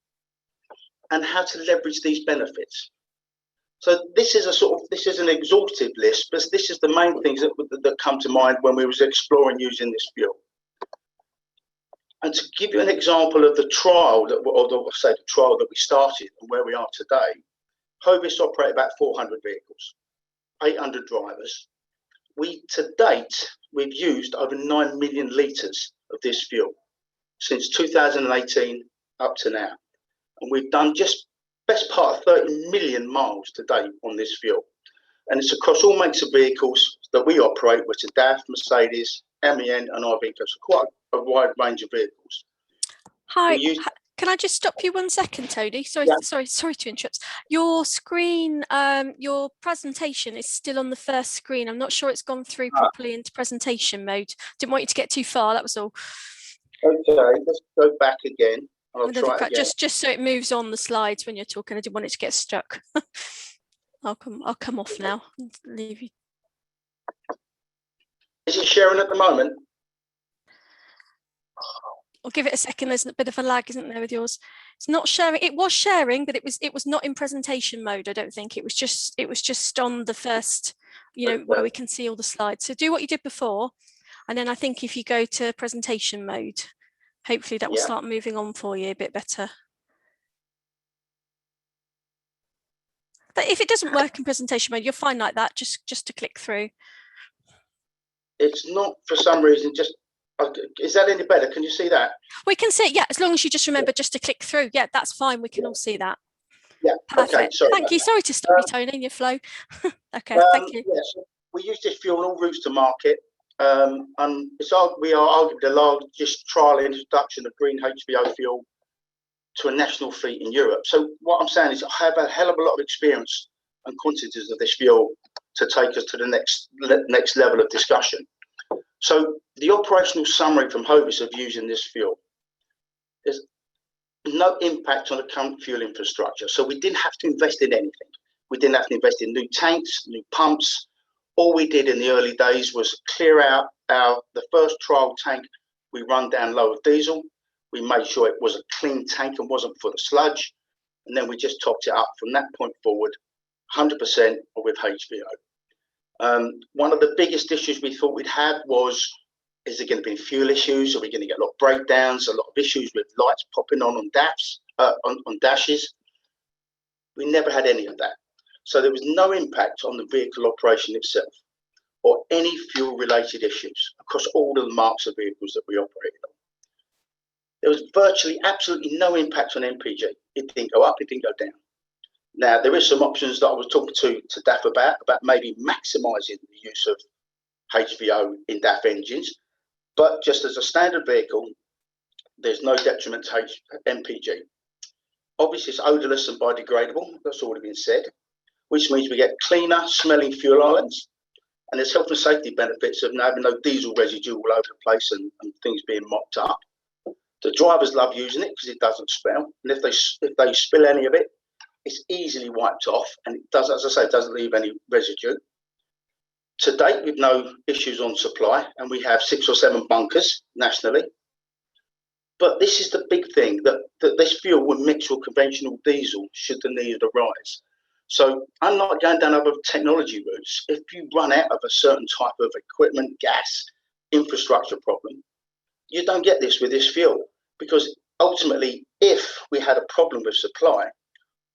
and how to leverage these benefits. So this is an exhaustive list, but this is the main things that come to mind when we was exploring using this fuel. And to give you an example of the trial the trial that we started and where we are today, Hovis operate about 400 vehicles, 800 drivers. To date, we've used over 9 million litres of this fuel since 2018 up to now. And we've done just best part of 30 million miles to date on this fuel. And it's across all makes of vehicles that we operate, which are DAF, Mercedes, MEN and Iveco, so quite a wide range of vehicles. Hi. Can I just stop you 1 second, Tony? Sorry to interrupt. Your screen, your presentation is still on the first screen. I'm not sure it's gone through properly into presentation mode. Didn't want you to get too far, that was all. Okay, let's go back again. I'll try it again. Just so it moves on the slides when you're talking. I didn't want it to get stuck. I'll come off now and leave you. Is it sharing at the moment? I'll give it a second. There's a bit of a lag, isn't there, with yours? It's not sharing. It was sharing, but it was not in presentation mode. I don't think it was just on the first, where we can see all the slides. So do what you did before, and then I think if you go to presentation mode, hopefully that will start moving on for you a bit better. But if it doesn't work in presentation mode, you're fine like that. Just to click through. It's not for some reason. Is that any better? Can you see that? We can see it, yeah, as long as you just remember just to click through. Yeah, that's fine. We can all see that. Yeah, perfect. Okay, thank you. Sorry to stop you, Tony, in your flow. Okay, thank you. Yes, we use this fuel on all routes to market. And we are arguably the largest trial introduction of green HVO fuel to a national fleet in Europe. So what I'm saying is I have a hell of a lot of experience and quantities of this fuel to take us to the next level of discussion. So the operational summary from Hovis of using this fuel is no impact on the current fuel infrastructure. So we didn't have to invest in anything. We didn't have to invest in new tanks, new pumps. All we did in the early days was clear out the first trial tank. We run down low of diesel. We made sure it was a clean tank and wasn't full of sludge. And then we just topped it up from that point forward, 100% with HVO. One of the biggest issues we thought we'd have was, is there going to be fuel issues? Are we going to get a lot of breakdowns, a lot of issues with lights popping on DAFs, on dashes? We never had any of that. So there was no impact on the vehicle operation itself or any fuel-related issues across all of the marks of vehicles that we operated on. There was virtually absolutely no impact on MPG. It didn't go up, it didn't go down. Now, there is some options that I was talking to DAF about maybe maximising the use of HVO in DAF engines, but just as a standard vehicle, there's no detriment to MPG. Obviously, it's odourless and biodegradable, that's already been said, which means we get cleaner smelling fuel islands, and there's health and safety benefits of having no diesel residue all over the place and things being mopped up. The drivers love using it because it doesn't smell, and if they spill any of it, it's easily wiped off, and it does, as I say, it doesn't leave any residue. To date, we've no issues on supply, and we have 6 or 7 bunkers nationally. But this is the big thing, that this fuel will mix with conventional diesel should the need arise. So unlike going down other technology routes, if you run out of a certain type of equipment, gas, infrastructure problem, you don't get this with this fuel, because ultimately, if we had a problem with supply,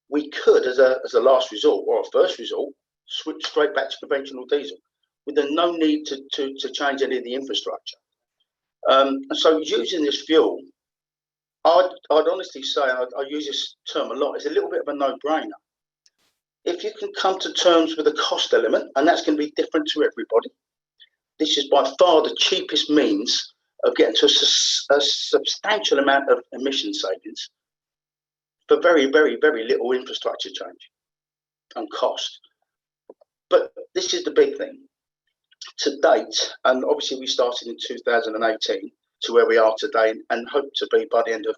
we could, as a last resort or a first resort, switch straight back to conventional diesel with no need to change any of the infrastructure. And so using this fuel, I'd honestly say, I use this term a lot, it's a little bit of a no-brainer. If you can come to terms with the cost element, and that's going to be different to everybody, this is by far the cheapest means of getting to a substantial amount of emission savings for very, very, very little infrastructure change and cost. But this is the big thing. To date, and obviously we started in 2018 to where we are today, and hope to be by the end of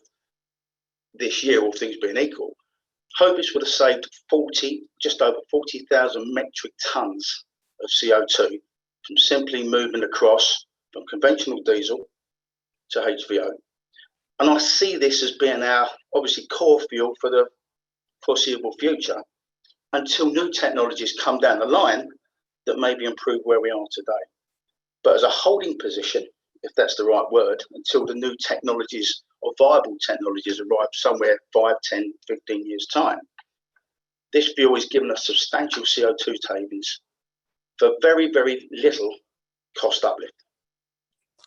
this year, all things being equal, Hovis would have saved just over 40,000 metric tons of CO2 from simply moving across from conventional diesel to HVO. And I see this as being our, obviously, core fuel for the foreseeable future until new technologies come down the line that maybe improve where we are today. But as a holding position, if that's the right word, until the new technologies or viable technologies arrive somewhere 5, 10, 15 years' time, this fuel is giving us substantial CO2 savings for very, very little cost uplift.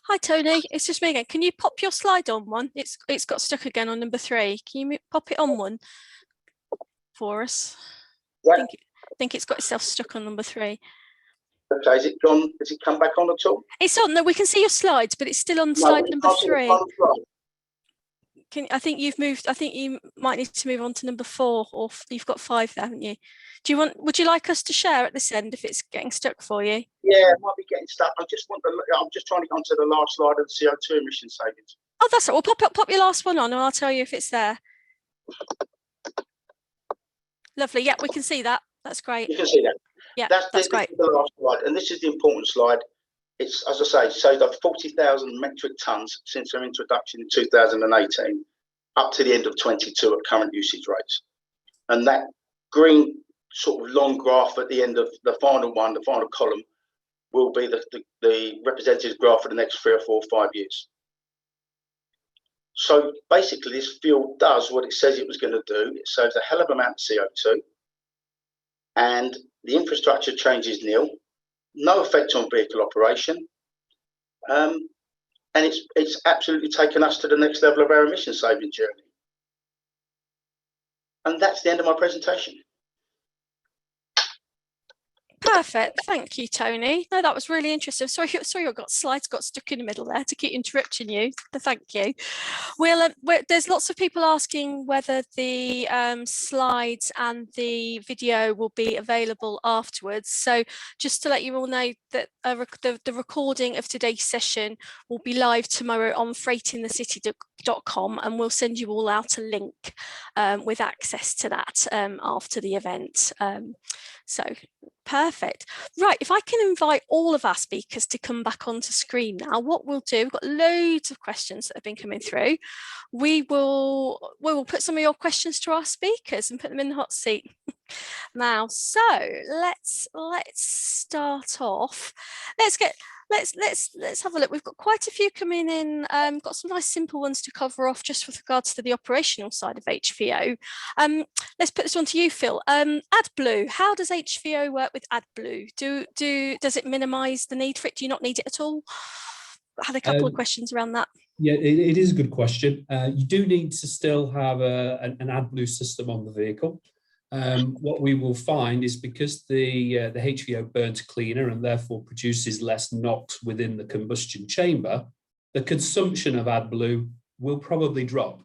Hi Tony, it's just me again. Can you pop your slide on one? It's got stuck again on number 3. Can you pop it on one for us? Right. I think it's got itself stuck on number 3. Okay, is it gone? Has it come back on at all? It's on. No, we can see your slides, but it's still on slide number 3. I think you've moved. I think you might need to move on to number 4, or you've got 5 there, haven't you? Would you like us to share at this end if it's getting stuck for you? Yeah, it might be getting stuck. I'm just trying to get onto the last slide of the CO2 emission savings. Oh, that's right. Well, pop your last one on, and I'll tell you if it's there. Lovely. Yeah, we can see that. That's great. You can see that. Yeah, that's great. This is the last slide, and this is the important slide. It's, as I say, saved up 40,000 metric tons since their introduction in 2018, up to the end of 22 at current usage rates. And that green sort of long graph at the end of the final one, the final column, will be the representative graph for the next 3 or 4 or 5 years. So basically, this fuel does what it says it was going to do. It saves a hell of an amount of CO2, and the infrastructure change is nil, no effect on vehicle operation, and it's absolutely taken us to the next level of our emission saving journey. And that's the end of my presentation. Perfect. Thank you, Tony. No, that was really interesting. Sorry, your slides got stuck in the middle there to keep interrupting you. But thank you. There's lots of people asking whether the slides and the video will be available afterwards. So just to let you all know that the recording of today's session will be live tomorrow on freightingthecity.com, and we'll send you all out a link with access to that after the event. So perfect. Right, if I can invite all of our speakers to come back onto screen now, what we'll do, we've got loads of questions that have been coming through. We will put some of your questions to our speakers and put them in the hot seat now. So let's start off. Let's have a look. We've got quite a few coming in. Got some nice simple ones to cover off just with regards to the operational side of HVO. Let's put this one to you, Phil. AdBlue. How does HVO work with AdBlue? Does it minimise the need for it? Do you not need it at all? I had a couple of questions around that. Yeah, it is a good question. You do need to still have an AdBlue system on the vehicle. What we will find is because the HVO burns cleaner and therefore produces less NOx within the combustion chamber, the consumption of AdBlue will probably drop.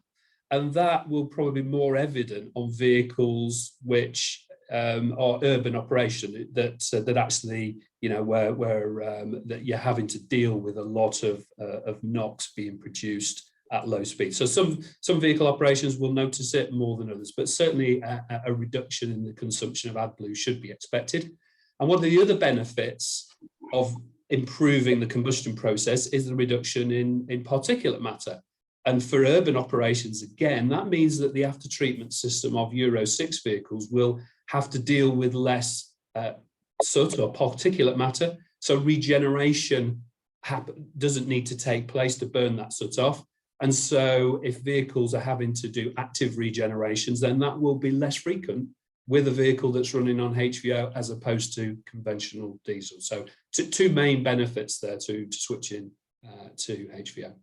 And that will probably be more evident on vehicles which are urban operation that actually, you know, where that you're having to deal with a lot of NOx being produced at low speed. So some vehicle operations will notice it more than others, but certainly a reduction in the consumption of AdBlue should be expected. And one of the other benefits of improving the combustion process is the reduction in particulate matter. And for urban operations, again, that means that the after treatment system of Euro 6 vehicles will have to deal with less soot or particulate matter. So regeneration doesn't need to take place to burn that soot off. And so if vehicles are having to do active regenerations, then that will be less frequent with a vehicle that's running on HVO as opposed to conventional diesel. So two main benefits there to switching to HVO.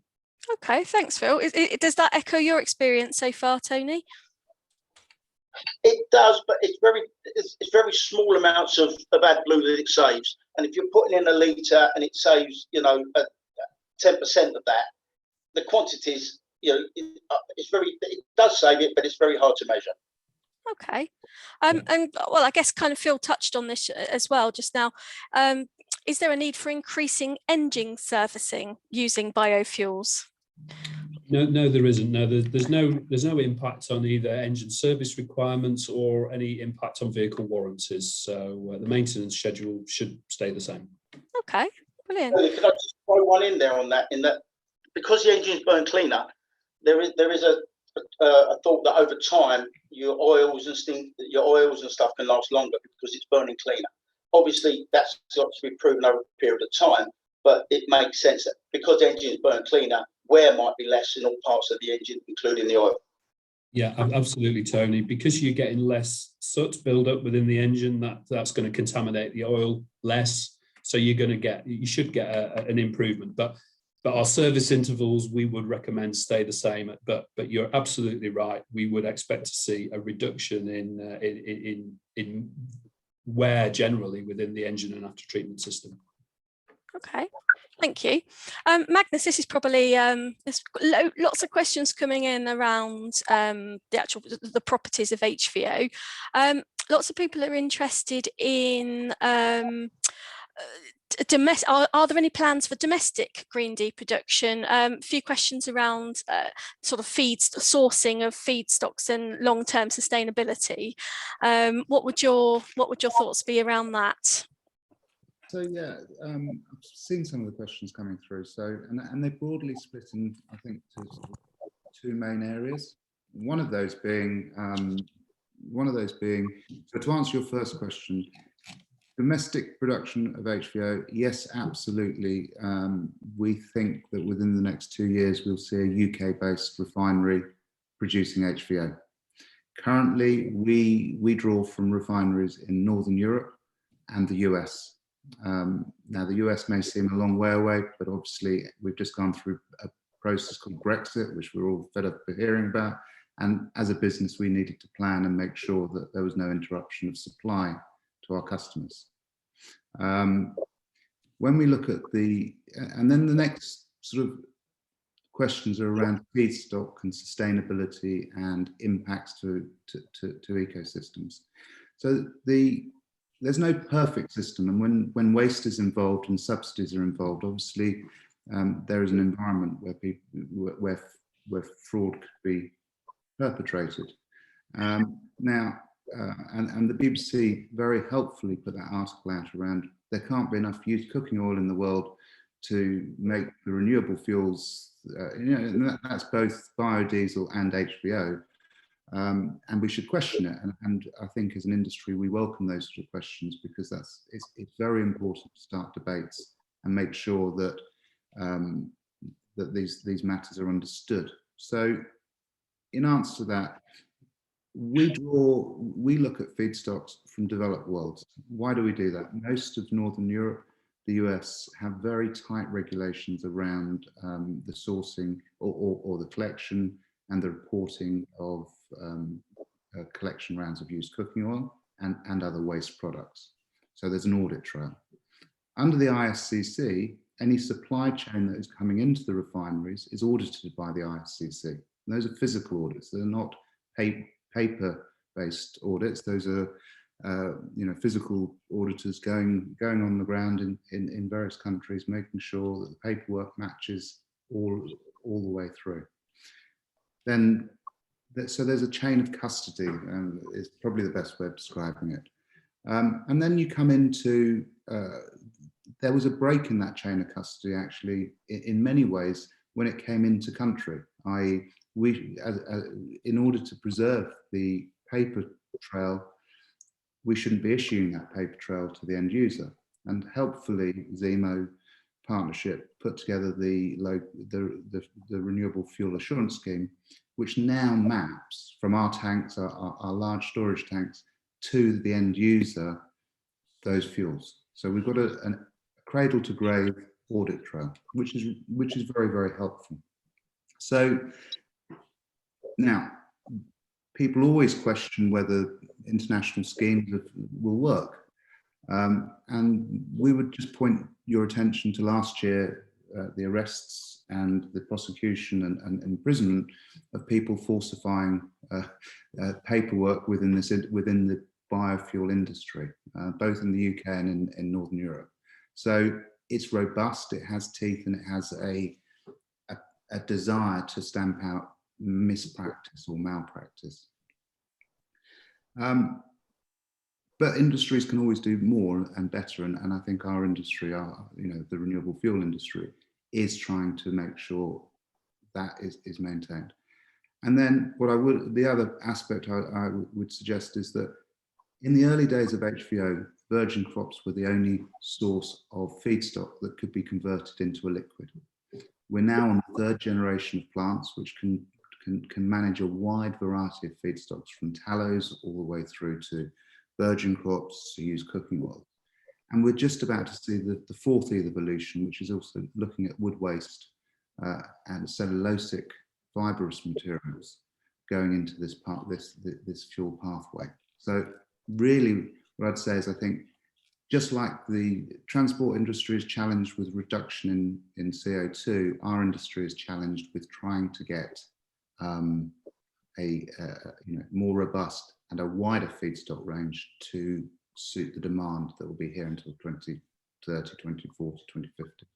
Okay, thanks, Phil. Does that echo your experience so far, Tony? It does, but it's very small amounts of AdBlue that it saves. And if you're putting in a litre and it saves, 10% of that, the quantities, it does save it, but it's very hard to measure. Okay. And well, I guess kind of Phil touched on this as well just now. Is there a need for increasing engine servicing using biofuels? No, there isn't. No, there's no impact on either engine service requirements or any impact on vehicle warranties. So the maintenance schedule should stay the same. Okay, brilliant. Could I just throw one in there on that? In that, because the engines burn cleaner, there is a thought that over time your oils and stuff can last longer because it's burning cleaner. Obviously, that's got to be proven over a period of time, but it makes sense that because the engines burn cleaner, wear might be less in all parts of the engine, including the oil. Yeah, absolutely, Tony. Because you're getting less soot build up within the engine, that's going to contaminate the oil less. So you should get an improvement. But our service intervals, we would recommend stay the same. But you're absolutely right. We would expect to see a reduction in wear generally within the engine and after treatment system. Okay, thank you. Magnus, this is probably, there's lots of questions coming in around the properties of HVO. Lots of people are interested in are there any plans for domestic green D production? A few questions around sort of sourcing of feedstocks and long-term sustainability. What would your thoughts be around that? So yeah, I've seen some of the questions coming through. So and they're broadly split in, I think, to two main areas. One of those being, so to answer your first question, domestic production of HVO, yes, absolutely. We think that within the next 2 years, we'll see a UK-based refinery producing HVO. Currently, we draw from refineries in Northern Europe and the US. Now, the US may seem a long way away, but obviously we've just gone through a process called Brexit, which we're all fed up of hearing about. And as a business, we needed to plan and make sure that there was no interruption of supply to our customers. When we look at and then the next sort of questions are around feedstock and sustainability and impacts to ecosystems. So there's no perfect system, and when waste is involved and subsidies are involved, obviously there is an environment where fraud could be perpetrated. Now, and the BBC very helpfully put that article out around there can't be enough used cooking oil in the world to make the renewable fuels, and that's both biodiesel and HVO, and we should question it. And I think as an industry, we welcome those sort of questions, because it's very important to start debates and make sure that that these matters are understood. So, in answer to that, we look at feedstocks from developed worlds. Why do we do that? Most of Northern Europe, the US, have very tight regulations around the sourcing or the collection and the reporting of collection rounds of used cooking oil and other waste products. So there's an audit trail. Under the ISCC, any supply chain that is coming into the refineries is audited by the ISCC. And those are physical audits. They're not paper-based audits. Those are physical auditors going on the ground in various countries, making sure that the paperwork matches all the way through. Then, so there's a chain of custody, and it's probably the best way of describing it. And then you come into, there was a break in that chain of custody, actually, in many ways, when it came into country, i.e. in order to preserve the paper trail, we shouldn't be issuing that paper trail to the end user. And helpfully, Zemo partnership put together the Renewable Fuel Assurance Scheme, which now maps from our tanks, our large storage tanks, to the end user those fuels. So we've got a cradle to grave audit trail, which is very, very helpful. So now, people always question whether international schemes will work. And we would just point your attention to last year, the arrests and the prosecution and imprisonment of people falsifying paperwork within the biofuel industry, both in the UK and in Northern Europe. So it's robust, it has teeth, and it has a desire to stamp out mispractice or malpractice. But industries can always do more and better, and I think our industry, the renewable fuel industry, is trying to make sure that is maintained. And then the other aspect I would suggest is that in the early days of HVO, virgin crops were the only source of feedstock that could be converted into a liquid. We're now on the third generation of plants which can manage a wide variety of feedstocks, from tallows all the way through to virgin crops to used cooking oil. And we're just about to see the fourth evolution, which is also looking at wood waste and cellulosic fibrous materials going into this fuel pathway. So really, what I'd say is, I think, just like the transport industry is challenged with reduction in CO2, our industry is challenged with trying to get more robust and a wider feedstock range to suit the demand that will be here until 2030, 2040, 2050.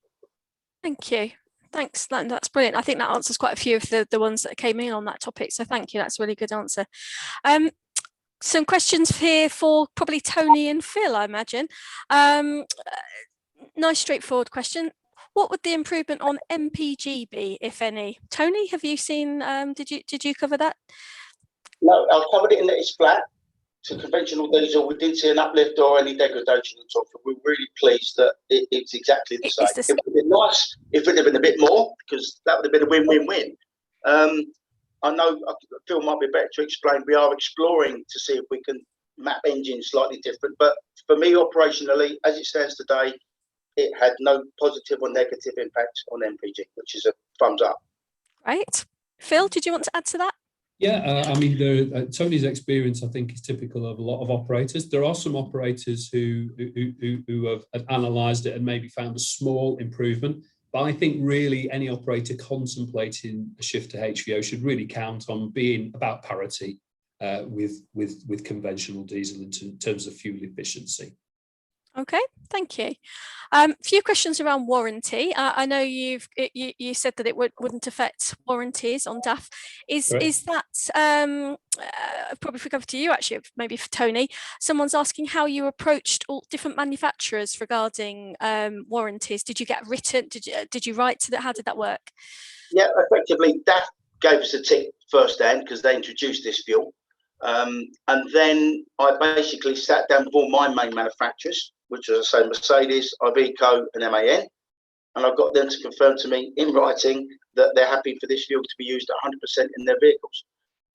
Thank you. Thanks, that's brilliant. I think that answers quite a few of the ones that came in on that topic, so thank you, that's a really good answer. Some questions here for probably Tony and Phil, I imagine. Nice straightforward question. What would the improvement on MPG be, if any? Tony, have you seen, did you cover that? No, I've covered it in that it's flat. To conventional diesel, we didn't see an uplift or any degradation at all. We're really pleased that it's exactly the same. It would have been nice if it had been a bit more, because that would have been a win-win-win. I know Phil might be better to explain. We are exploring to see if we can map engines slightly different. But for me, operationally, as it stands today, it had no positive or negative impact on MPG, which is a thumbs up. Right. Phil, did you want to add to that? Yeah, I mean, Tony's experience, I think, is typical of a lot of operators. There are some operators who have analysed it and maybe found a small improvement. But I think really any operator contemplating a shift to HVO should really count on being about parity with conventional diesel in terms of fuel efficiency. Okay, thank you. A few questions around warranty. I know you said that it wouldn't affect warranties on DAF. Is that probably for to you actually, maybe for Tony? Someone's asking how you approached all different manufacturers regarding warranties. Did you get written? Did you write to that? How did that work? Yeah, effectively, DAF gave us a tick first hand because they introduced this fuel. And then I basically sat down with all my main manufacturers, which are, say, Mercedes, Iveco and MAN, and I got them to confirm to me in writing that they're happy for this fuel to be used 100% in their vehicles.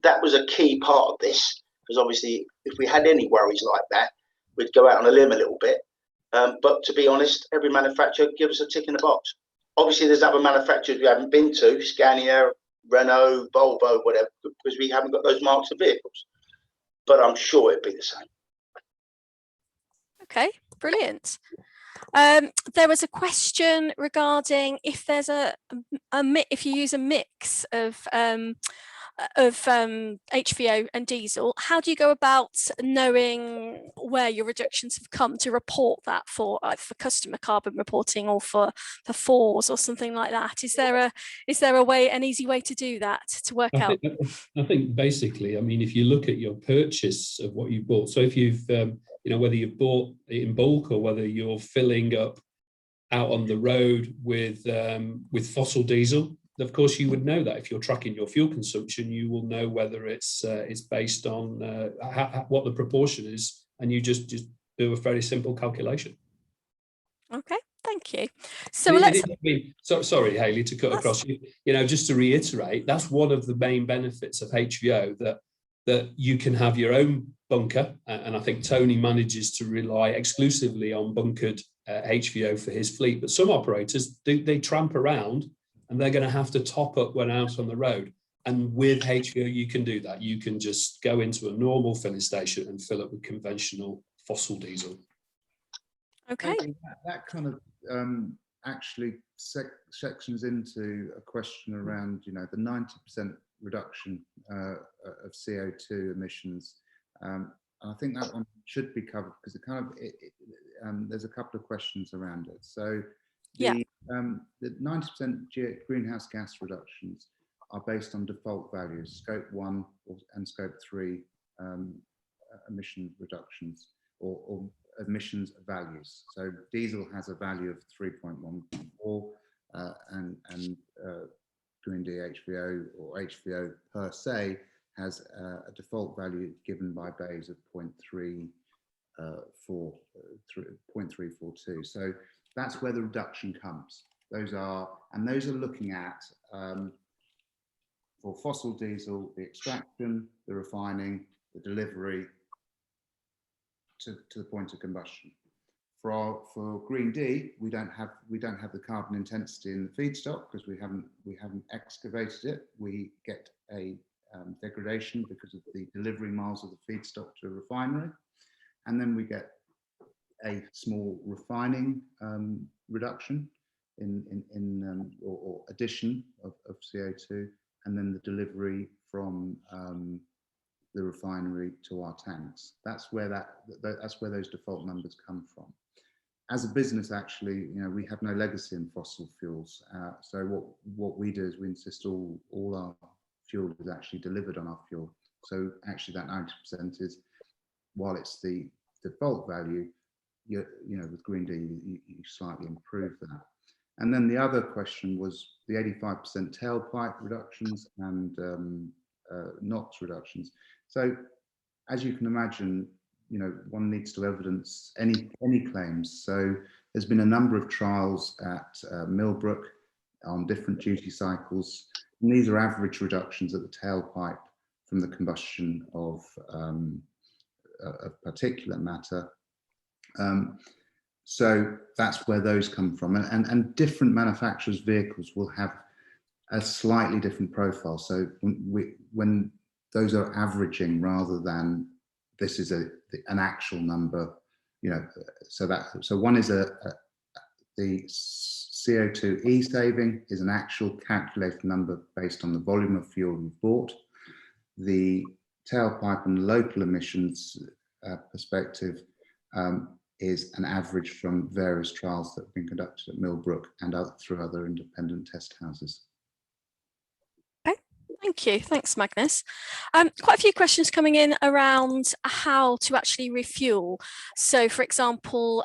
That was a key part of this, because obviously if we had any worries like that, we'd go out on a limb a little bit. But to be honest, every manufacturer gives us a tick in the box. Obviously, there's other manufacturers we haven't been to, Scania, Renault, Volvo, whatever, because we haven't got those marks of vehicles. But I'm sure it'd be the same. Okay, brilliant. There was a question regarding if there's if you use a mix of HVO and diesel, how do you go about knowing where your reductions have come to report that for customer carbon reporting or for FORS or something like that? Is there a way, an easy way to do that, to work out? I think basically, I mean, if you look at your purchase of what you bought, so if you've whether you've bought it in bulk or whether you're filling up out on the road with fossil diesel, of course you would know that. If you're tracking your fuel consumption, you will know whether it's based on what the proportion is, and you just do a very simple calculation. Okay, thank you. So sorry, Hayley, to cut across. Just to reiterate, that's one of the main benefits of HVO, that you can have your own bunker, and I think Tony manages to rely exclusively on bunkered HVO for his fleet. But some operators they tramp around, and they're going to have to top up when out on the road. And with HVO, you can do that. You can just go into a normal filling station and fill up with conventional fossil diesel. Okay. That kind of actually sections into a question around, the 90% reduction of CO2 emissions. I think that one should be covered because there's a couple of questions around it. So the 90% greenhouse gas reductions are based on default values, scope 1 and scope 3 emission reductions or emissions values. So diesel has a value of 3.14 and Green D HVO or HVO per se has a default value given by BAYS of 0.342. So that's where the reduction comes. Those are looking at for fossil diesel, the extraction, the refining, the delivery to the point of combustion. For Green D, we don't have the carbon intensity in the feedstock because we haven't excavated it. We get a degradation because of the delivery miles of the feedstock to a refinery, and then we get a small refining reduction or addition of CO2, and then the delivery from the refinery to our tanks. That's where those default numbers come from. As a business, actually, we have no legacy in fossil fuels. So what we do is we insist all our fuel is actually delivered on our fuel. So actually, that 90% is, while it's the default value, with Green D, you slightly improve that. And then the other question was the 85% tailpipe reductions and NOx reductions. So as you can imagine, one needs to evidence any claims. So there's been a number of trials at Millbrook on different duty cycles, and these are average reductions at the tailpipe from the combustion of particulate matter. So that's where those come from, and different manufacturers' vehicles will have a slightly different profile. So when those are averaging rather than this is an actual number, you know. So one is the CO2e saving is an actual calculated number based on the volume of fuel you've bought. The tailpipe and local emissions perspective is an average from various trials that have been conducted at Millbrook and through other independent test houses. Okay, thank you. Thanks, Magnus. Quite a few questions coming in around how to actually refuel. So, for example,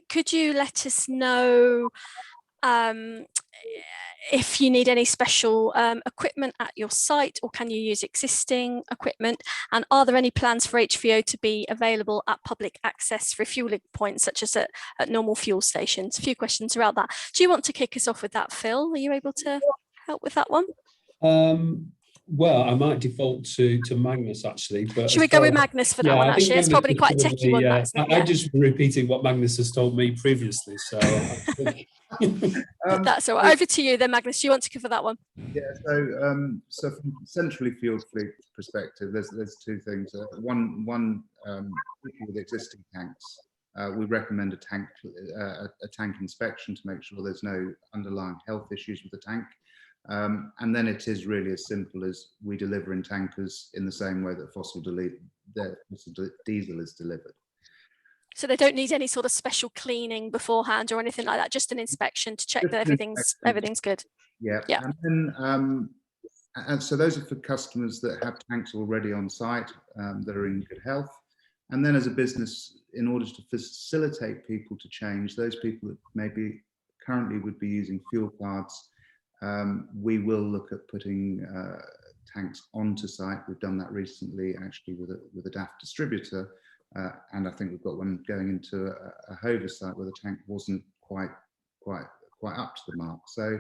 could you let us know if you need any special equipment at your site, or can you use existing equipment? And are there any plans for HVO to be available at public access refueling points, such as at normal fuel stations? A few questions around that. Do you want to kick us off with that, Phil? Are you able to help with that one? Well, I might default to Magnus, actually. But should we go with Magnus for that one, actually? It's probably quite a techie one, that, isn't it? I'm just repeating what Magnus has told me previously. So that's all right. Over to you then, Magnus. Do you want to cover that one? Yeah, so from centrally fueled fleet perspective, there's two things. One with existing tanks, we recommend a tank inspection to make sure there's no underlying health issues with the tank. And then it is really as simple as we deliver in tankers in the same way that fossil diesel is delivered. So they don't need any sort of special cleaning beforehand or anything like that, just an inspection to check that everything's good. Yeah. And then and so those are for customers that have tanks already on site that are in good health. And then as a business, in order to facilitate people to change, those people that maybe currently would be using fuel cards, we will look at putting tanks onto site. We've done that recently, actually, with a DAF distributor, and I think we've got one going into a Hovis site where the tank wasn't quite up to the mark. So,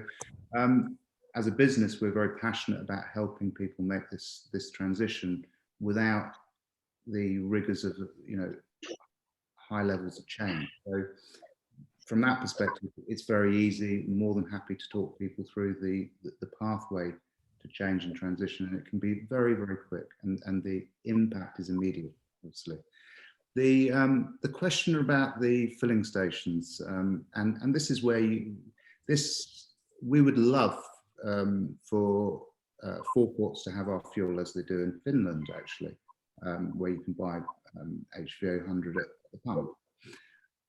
as a business, we're very passionate about helping people make this transition without the rigors of, you know, high levels of change. So, from that perspective, it's very easy. More than happy to talk people through the pathway to change and transition, and it can be very, very quick, and the impact is immediate, obviously. The question about the filling stations, and this is where we would love for forecourts to have our fuel as they do in Finland, actually, where you can buy HVO 100 at the pump.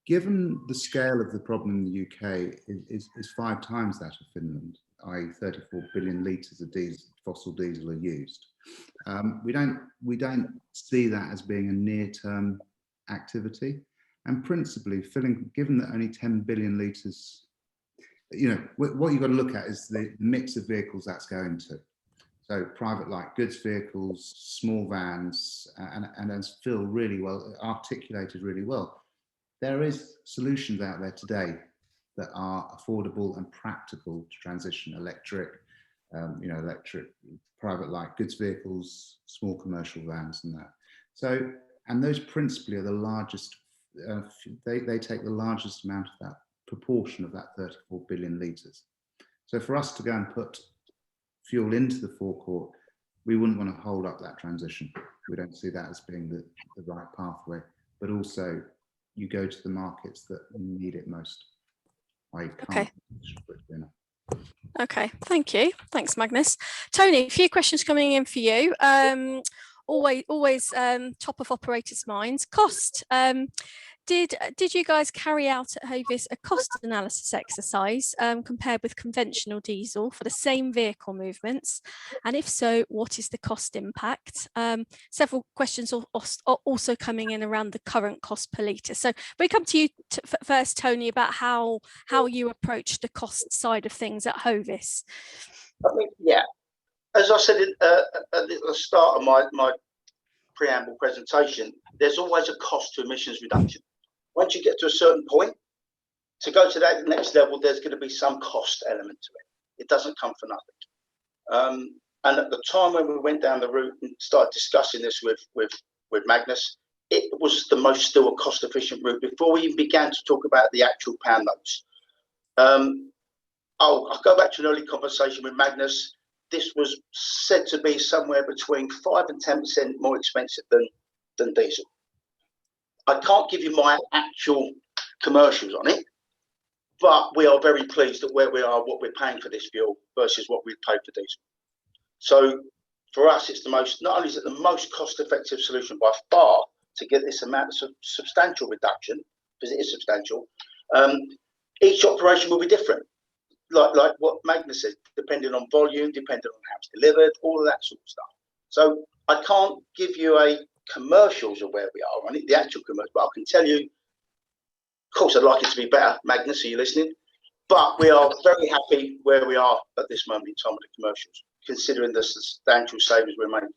Given the scale of the problem in the UK is 5 times that of Finland, i.e. 34 billion litres of fossil diesel are used. We don't see that as being a near-term activity, and principally filling, given that only 10 billion litres, you know, what you've got to look at is the mix of vehicles that's going to. So private light goods vehicles, small vans, and as Phil really well articulated really well, there is solutions out there today that are affordable and practical to transition: electric, electric private light goods vehicles, small commercial vans, and that. So, and those principally are the largest. They take the largest amount of that proportion of that 34 billion litres. So, for us to go and put fuel into the forecourt, we wouldn't want to hold up that transition. We don't see that as being the right pathway, but also, you go to the markets that need it most. Okay. Okay, thank you. Thanks, Magnus. Tony, a few questions coming in for you. Always top of operators' minds. Cost. Did you guys carry out at Hovis a cost analysis exercise compared with conventional diesel for the same vehicle movements? And if so, what is the cost impact? Several questions are also coming in around the current cost per litre. So we come to you first, Tony, about how you approach the cost side of things at Hovis. I think, yeah, as I said at the start of my preamble presentation, there's always a cost to emissions reduction. Once you get to a certain point, to go to that next level, there's going to be some cost element to it. It doesn't come for nothing. And at the time when we went down the route and started discussing this with Magnus, it was the most still a cost-efficient route before we even began to talk about the actual pound notes. I'll go back to an early conversation with Magnus. this was said to be somewhere between 5 and 10% more expensive than diesel. I can't give you my actual commercials on it, but we are very pleased at where we are, what we're paying for this fuel versus what we've paid for diesel. So for us, it's the most, not only is it the most cost-effective solution by far to get this amount of substantial reduction, because it is substantial. Each operation will be different, like what Magnus said, depending on volume, depending on how it's delivered, all of that sort of stuff. So I can't give you a commercials of where we are on it, the actual commercial, but I can tell you, of course, I'd like it to be better. Magnus, are you listening? But we are very happy where we are at this moment in time with the commercials, considering the substantial savings we're making.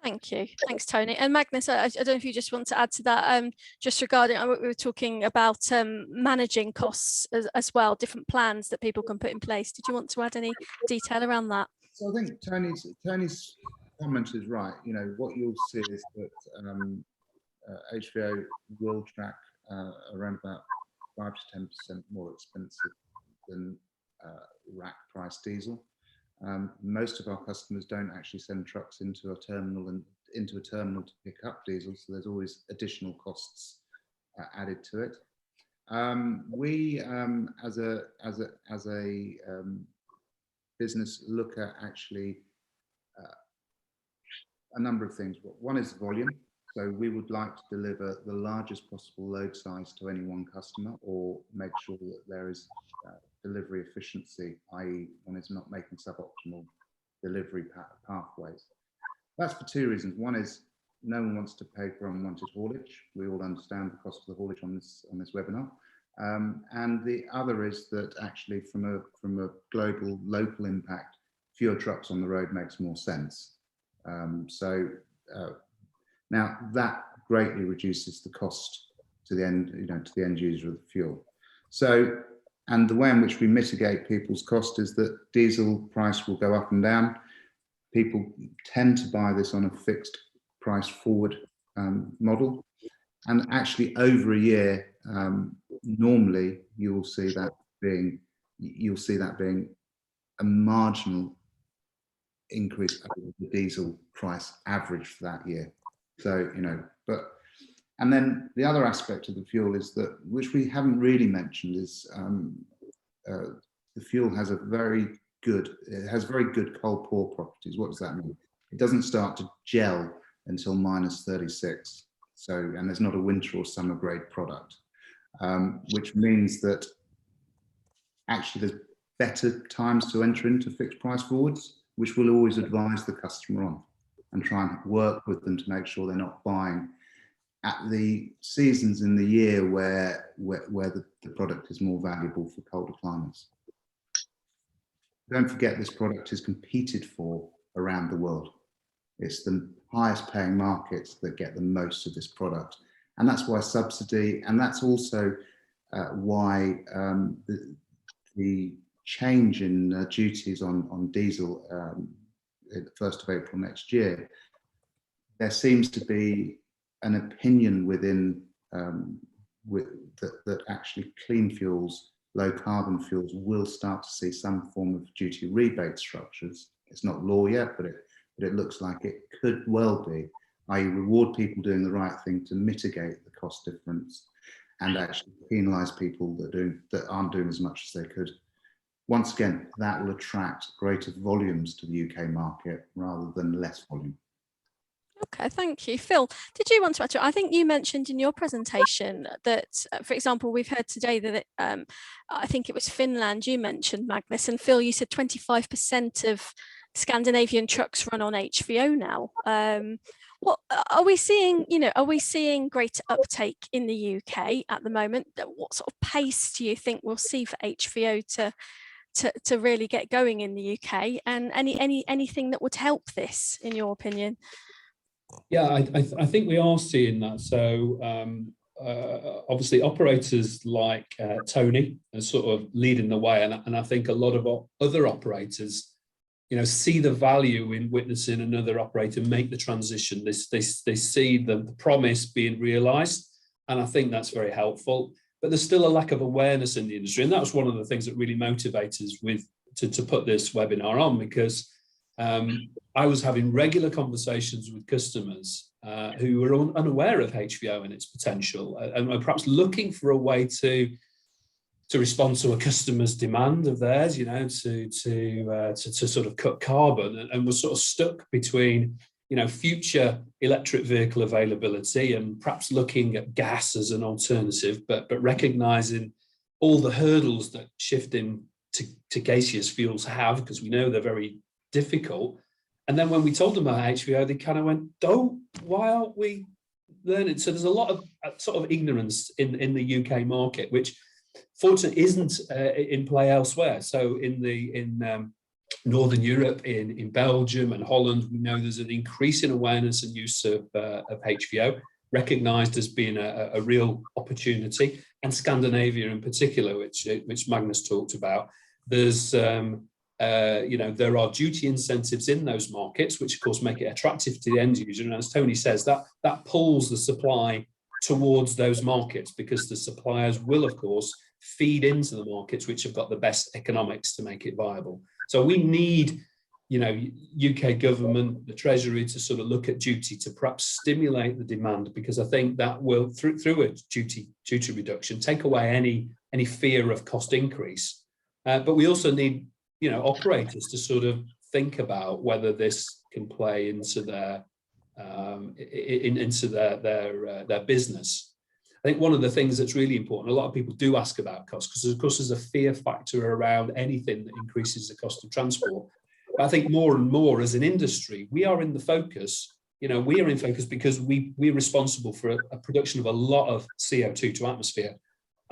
Thank you. Thanks, Tony. And Magnus, I don't know if you just want to add to that, just regarding what we were talking about, managing costs as well, different plans that people can put in place. Did you want to add any detail around that? So I think Tony's comment is right. You know, what you'll see is that HVO will track around about 5 to 10% more expensive than rack price diesel. Most of our customers don't actually send trucks into a terminal to pick up diesel, so there's always additional costs added to it. We, as a business, look at actually a number of things. One is volume. So we would like to deliver the largest possible load size to any one customer, or make sure that there is delivery efficiency, i.e. one is not making suboptimal delivery pathways. That's for two reasons. One is no one wants to pay for unwanted haulage. We all understand the cost of the haulage on this webinar. And the other is that actually from a global, local impact, fewer trucks on the road makes more sense. Now that greatly reduces the cost to the end, to the end user of the fuel. So, and the way in which we mitigate people's cost is that diesel price will go up and down. People tend to buy this on a fixed price forward model, and actually over a year, normally you will see that being a marginal increase over the diesel price average for that year. So, and then the other aspect of the fuel is that, which we haven't really mentioned, is the fuel has very good cold pour properties. What does that mean? It doesn't start to gel until -36. So, and there's not a winter or summer grade product, which means that actually there's better times to enter into fixed price forwards, which we'll always advise the customer on and try and work with them to make sure they're not buying at the seasons in the year where the product is more valuable for colder climates. Don't forget, this product is competed for around the world. It's the highest paying markets that get the most of this product. And that's why subsidy, and that's also why the change in duties on diesel at the 1st of April next year, there seems to be an opinion within that actually clean fuels, low carbon fuels, will start to see some form of duty rebate structures. It's not law yet, but it looks like it could well be, i.e. reward people doing the right thing to mitigate the cost difference, and actually penalise people that aren't doing as much as they could. Once again, that will attract greater volumes to the UK market rather than less volume. Okay, thank you. Phil, did you want to add to it? I think you mentioned in your presentation that, for example, we've heard today that I think it was Finland you mentioned, Magnus, and Phil, you said 25% of Scandinavian trucks run on HVO now. What are we seeing? Are we seeing greater uptake in the UK at the moment? What sort of pace do you think we'll see for HVO to really get going in the UK? And anything that would help this, in your opinion? Yeah, I think we are seeing that. So obviously operators like Tony are sort of leading the way, and I think a lot of other operators, see the value in witnessing another operator make the transition. They see the promise being realised, and I think that's very helpful. But there's still a lack of awareness in the industry, and that was one of the things that really motivated us with to put this webinar on, because I was having regular conversations with customers who were unaware of HVO and its potential, and perhaps looking for a way to respond to a customer's demand of theirs, to sort of cut carbon, and was sort of stuck between, future electric vehicle availability and perhaps looking at gas as an alternative, but recognizing all the hurdles that shifting to gaseous fuels have, because we know they're very difficult. And then when we told them about HVO, they kind of went, why aren't we learning? So there's a lot of sort of ignorance in the UK market, which fortunately isn't in play elsewhere. So in Northern Europe, in Belgium and Holland, we know there's an increasing awareness and use of HVO, recognised as being a real opportunity. And Scandinavia in particular, which Magnus talked about, there's there are duty incentives in those markets, which of course make it attractive to the end user. And as Tony says, that pulls the supply towards those markets, because the suppliers will of course feed into the markets which have got the best economics to make it viable. So we need, UK government, the Treasury, to sort of look at duty to perhaps stimulate the demand, because I think that will, through a duty reduction, take away any fear of cost increase. But we also need, operators to sort of think about whether this can play into their their business. I think one of the things that's really important, a lot of people do ask about cost, because of course there's a fear factor around anything that increases the cost of transport. But I think more and more as an industry, we are in the focus. We are in focus because we're responsible for a production of a lot of CO2 to atmosphere.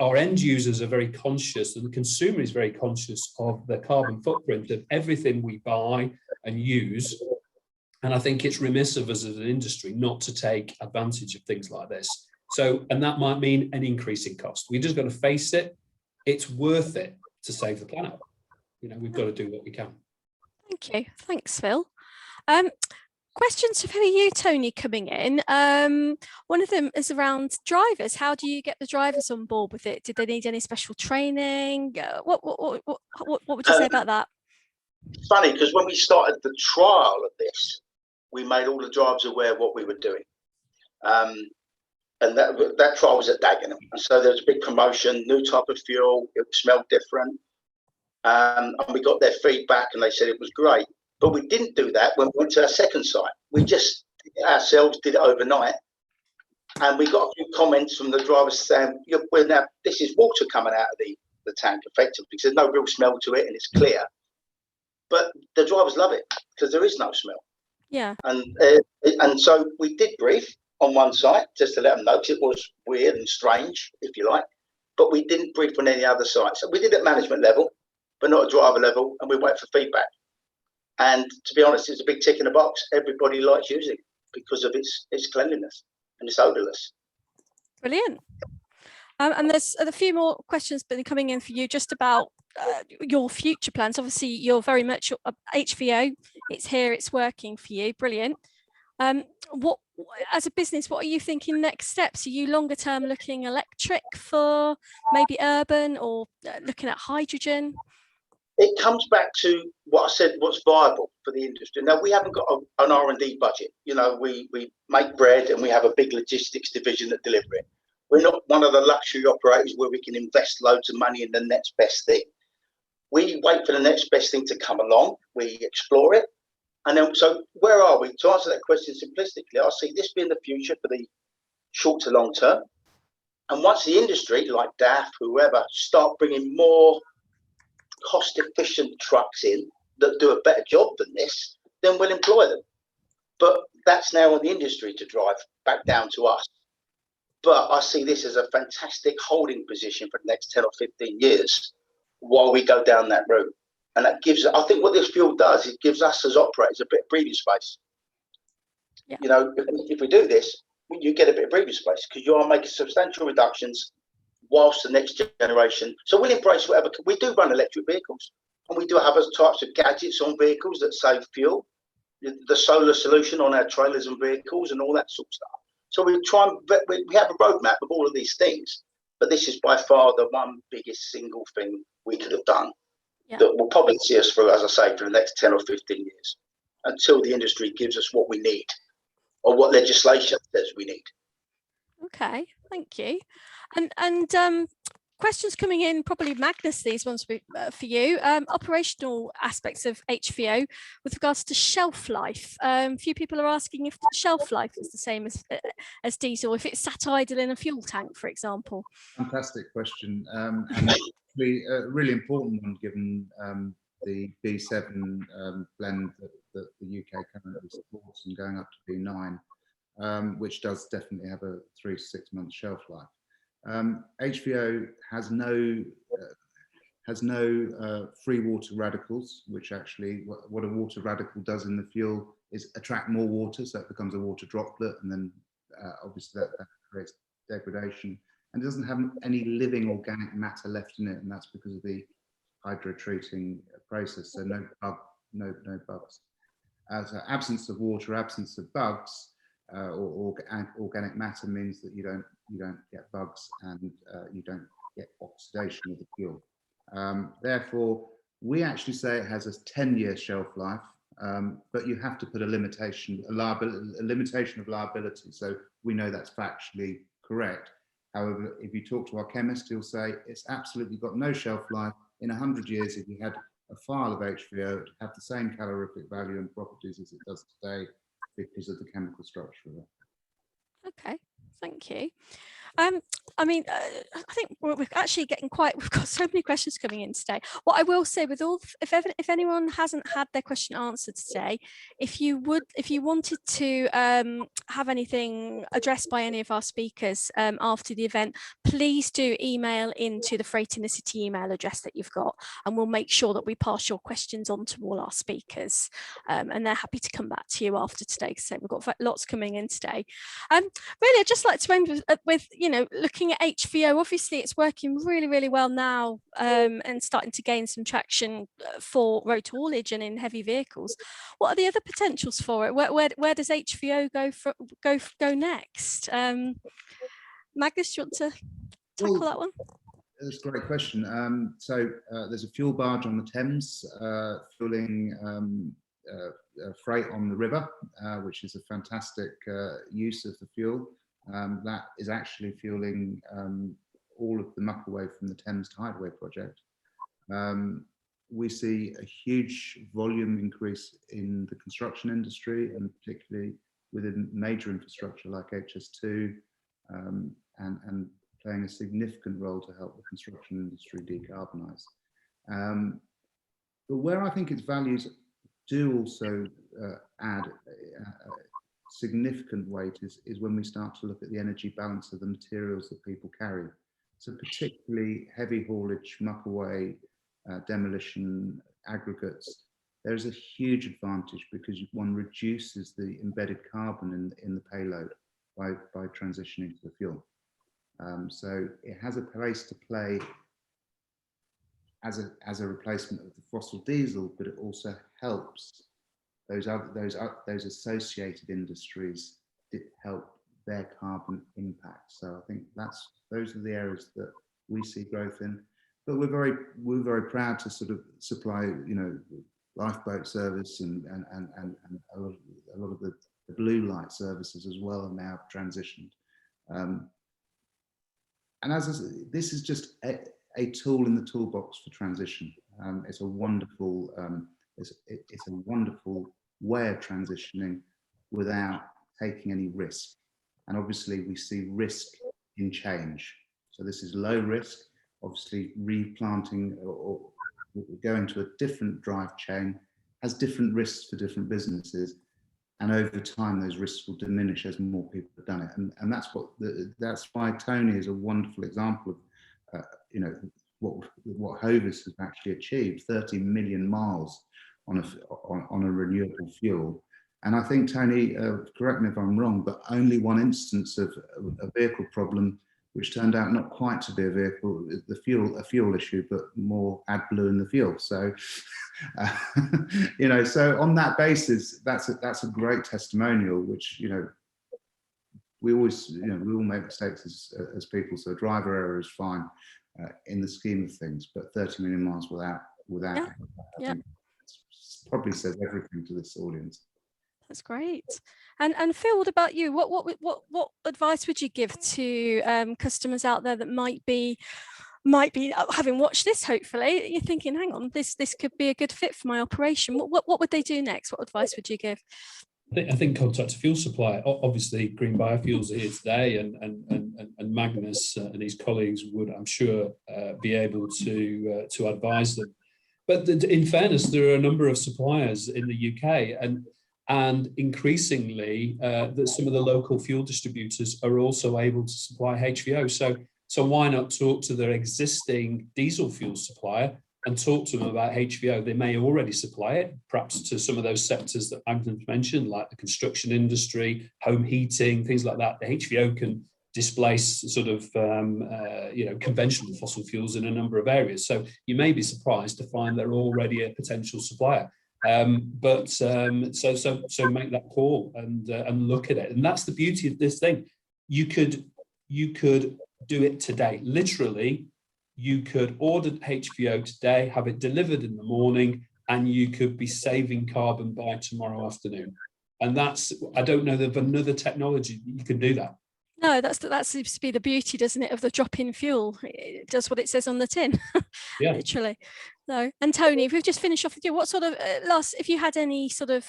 Our end users are very conscious, and the consumer is very conscious of the carbon footprint of everything we buy and use. And I think it's remiss of us as an industry not to take advantage of things like this. So, and that might mean an increase in cost. We just got to face it. It's worth it to save the planet. We've got to do what we can. Thank you. Thanks, Phil. Questions for you, Tony, coming in. One of them is around drivers. How do you get the drivers on board with it? Did they need any special training? What would you say about that? Funny, because when we started the trial of this, we made all the drivers aware of what we were doing. And that trial was at Dagenham. And so there was a big promotion, new type of fuel, it smelled different. And we got their feedback and they said it was great. But we didn't do that when we went to our second site. We just ourselves did it overnight. And we got a few comments from the drivers saying, well, now this is water coming out of the tank effectively, because there's no real smell to it and it's clear. But the drivers love it because there is no smell. Yeah. And so we did brief on one site just to let them know, because it was weird and strange, if you like. But we didn't brief on any other sites. So we did at management level, but not at driver level, and we wait for feedback. And to be honest, it's a big tick in the box. Everybody likes using it because of its cleanliness and it's odourless. Brilliant. And there's a few more questions been coming in for you just about your future plans. Obviously, you're very much HVO. It's here, it's working for you. Brilliant. What, as a business, what are you thinking next steps? Are you longer term looking electric for maybe urban, or looking at hydrogen? It comes back to what I said, what's viable for the industry. Now, we haven't got an R&D budget. We make bread and we have a big logistics division that deliver it. We're not one of the luxury operators where we can invest loads of money in the next best thing. We wait for the next best thing to come along. We explore it. And then, so where are we? To answer that question simplistically, I see this being the future for the short to long term. And once the industry, like DAF, whoever, start bringing more cost-efficient trucks in that do a better job than this, then we'll employ them. But that's now on the industry to drive back down to us. But I see this as a fantastic holding position for the next 10 or 15 years while we go down that route. And that gives, I think what this fuel does, it gives us as operators a bit of breathing space. Yeah. If we do this, you get a bit of breathing space because you are making substantial reductions whilst the next generation. So we'll embrace whatever. We do run electric vehicles, and we do have other types of gadgets on vehicles that save fuel, the solar solution on our trailers and vehicles and all that sort of stuff. So we have a roadmap of all of these things, but this is by far the one biggest single thing we could have done. that will probably see us through, as I say, for the next 10 or 15 years, until the industry gives us what we need or what legislation says we need. Okay, thank you. And questions coming in, probably Magnus, these ones for you. Operational aspects of HVO with regards to shelf life. A few people are asking if the shelf life is the same as diesel, if it's sat idle in a fuel tank, for example. Fantastic question, and actually a really important one given the B7 blend that the UK currently supports and going up to B9, which does definitely have a 3 to 6 month shelf life. HVO has no free water radicals, which actually what a water radical does in the fuel is attract more water, so it becomes a water droplet, and then obviously that creates degradation, and doesn't have any living organic matter left in it, and that's because of the hydrotreating process. So no bugs. So absence of water, absence of bugs, or organic matter means that you don't get bugs, and you don't get oxidation of the fuel. Therefore, we actually say it has a 10-year shelf life, but you have to put a limitation of liability. So we know that's factually correct. However, if you talk to our chemist, he'll say it's absolutely got no shelf life. In 100 years, if you had a file of HVO, it would have the same calorific value and properties as it does today because of the chemical structure of it. Okay, thank you. I mean, I think we're actually getting we've got so many questions coming in today. What I will say with if anyone hasn't had their question answered today, if you wanted to have anything addressed by any of our speakers after the event, please do email into the Freight in the City email address that you've got, and we'll make sure that we pass your questions on to all our speakers, and they're happy to come back to you after today, because we've got lots coming in today. Really, I'd just like to end with looking at HVO. Obviously, it's working really well now, and starting to gain some traction for road haulage and in heavy vehicles. What are the other potentials for it? Where does HVO go next? Magnus, do you want to tackle that one? That's a great question. So there's a fuel barge on the Thames fueling freight on the river, which is a fantastic use of the fuel. That is actually fueling all of the muckaway from the Thames Tideway project. We see a huge volume increase in the construction industry, and particularly within major infrastructure like HS2, and playing a significant role to help the construction industry decarbonise. But where I think its values do also add significant weight is when we start to look at the energy balance of the materials that people carry. So particularly heavy haulage, muckaway, demolition, aggregates, there's a huge advantage because one reduces the embedded carbon in the payload by transitioning to the fuel. So it has a place to play as a replacement of the fossil diesel, but it also helps those associated industries help their carbon impact. So I think those are the areas that we see growth in. But we're very proud to sort of supply, lifeboat service and a lot of the blue light services as well are now transitioned. And this is just a tool in the toolbox for transition. It's a wonderful way of transitioning without taking any risk. And obviously we see risk in change. So this is low risk. Obviously replanting or going to a different drive chain has different risks for different businesses. And over time, those risks will diminish as more people have done it. And that's why Tony is a wonderful example of, what Hovis has actually achieved, 30 million miles on a renewable fuel. And I think, Tony, correct me if I'm wrong, but only one instance of a vehicle problem, which turned out not quite to be a vehicle, a fuel issue, but more AdBlue in the fuel. So, so on that basis, that's a great testimonial, which, we all make mistakes as people. So driver error is fine in the scheme of things, but 30 million miles without without. Yeah. Yeah. Probably says everything to this audience. That's great. And Phil, what about you? What advice would you give to customers out there that might be having watched this? Hopefully, you're thinking, hang on, this could be a good fit for my operation. What would they do next? What advice would you give? I think contact a fuel supplier. Obviously, Green Biofuels are here today, and Magnus and his colleagues would, I'm sure, be able to advise them. But in fairness, there are a number of suppliers in the UK, and increasingly that some of the local fuel distributors are also able to supply HVO. So why not talk to their existing diesel fuel supplier and talk to them about HVO? They may already supply it, perhaps to some of those sectors that Magnus mentioned, like the construction industry, home heating, things like that. The HVO can displace sort of conventional fossil fuels in a number of areas. So you may be surprised to find they're already a potential supplier. So make that call and look at it. And that's the beauty of this thing. You could do it today. Literally, you could order HVO today, have it delivered in the morning, and you could be saving carbon by tomorrow afternoon. And that's, I don't know of another technology that you can do that. No, that seems to be the beauty, doesn't it, of the drop-in fuel. It does what it says on the tin, Yeah. Literally. No. And Tony, if we've just finished off with you, what sort of if you had any sort of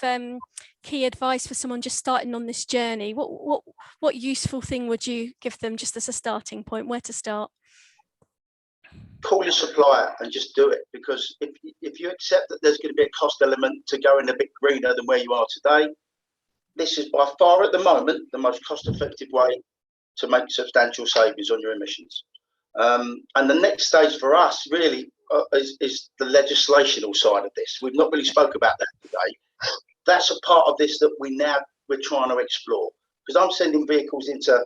key advice for someone just starting on this journey, what useful thing would you give them just as a starting point? Where to start? Call your supplier and just do it, because if you accept that there's going to be a cost element to going a bit greener than where you are today, this is by far at the moment the most cost-effective way to make substantial savings on your emissions. And the next stage for us really is the legislational side of this. We've not really spoke about that today. That's a part of this that we're trying to explore, because I'm sending vehicles into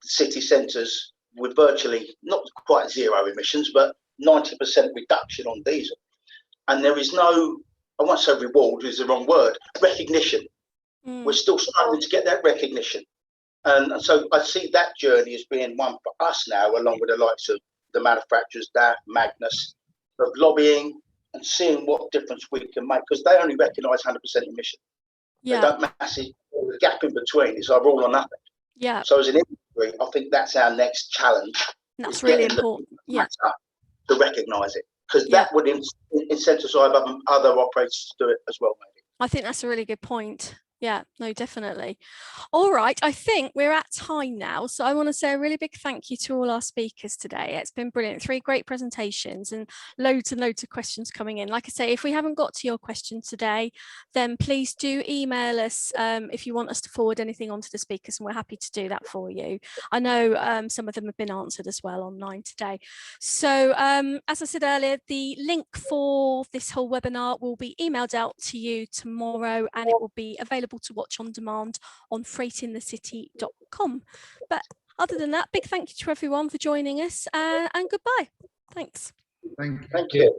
city centres with virtually not quite zero emissions, but 90% reduction on diesel. And there is no, I won't say reward is the wrong word, recognition. We're still struggling to get that recognition. And so I see that journey as being one for us now, along with the likes of the manufacturers, DAF, Magnus, of lobbying and seeing what difference we can make, because they only recognise 100% emission. Yeah. They don't massively, the gap in between is either all or nothing. Yeah. So as an industry, I think that's our next challenge. That's really important. Yeah. To recognise it, because that would incentivise other operators to do it as well, maybe. I think that's a really good point. Yeah, no, definitely. All right, I think we're at time now. So I want to say a really big thank you to all our speakers today. It's been brilliant. 3 great presentations and loads of questions coming in. Like I say, if we haven't got to your question today, then please do email us if you want us to forward anything on to the speakers, and we're happy to do that for you. I know some of them have been answered as well online today. So as I said earlier, the link for this whole webinar will be emailed out to you tomorrow, and it will be available to watch on demand on freightinthecity.com. But other than that, big thank you to everyone for joining us, and goodbye. Thanks. Thank you. Thank you.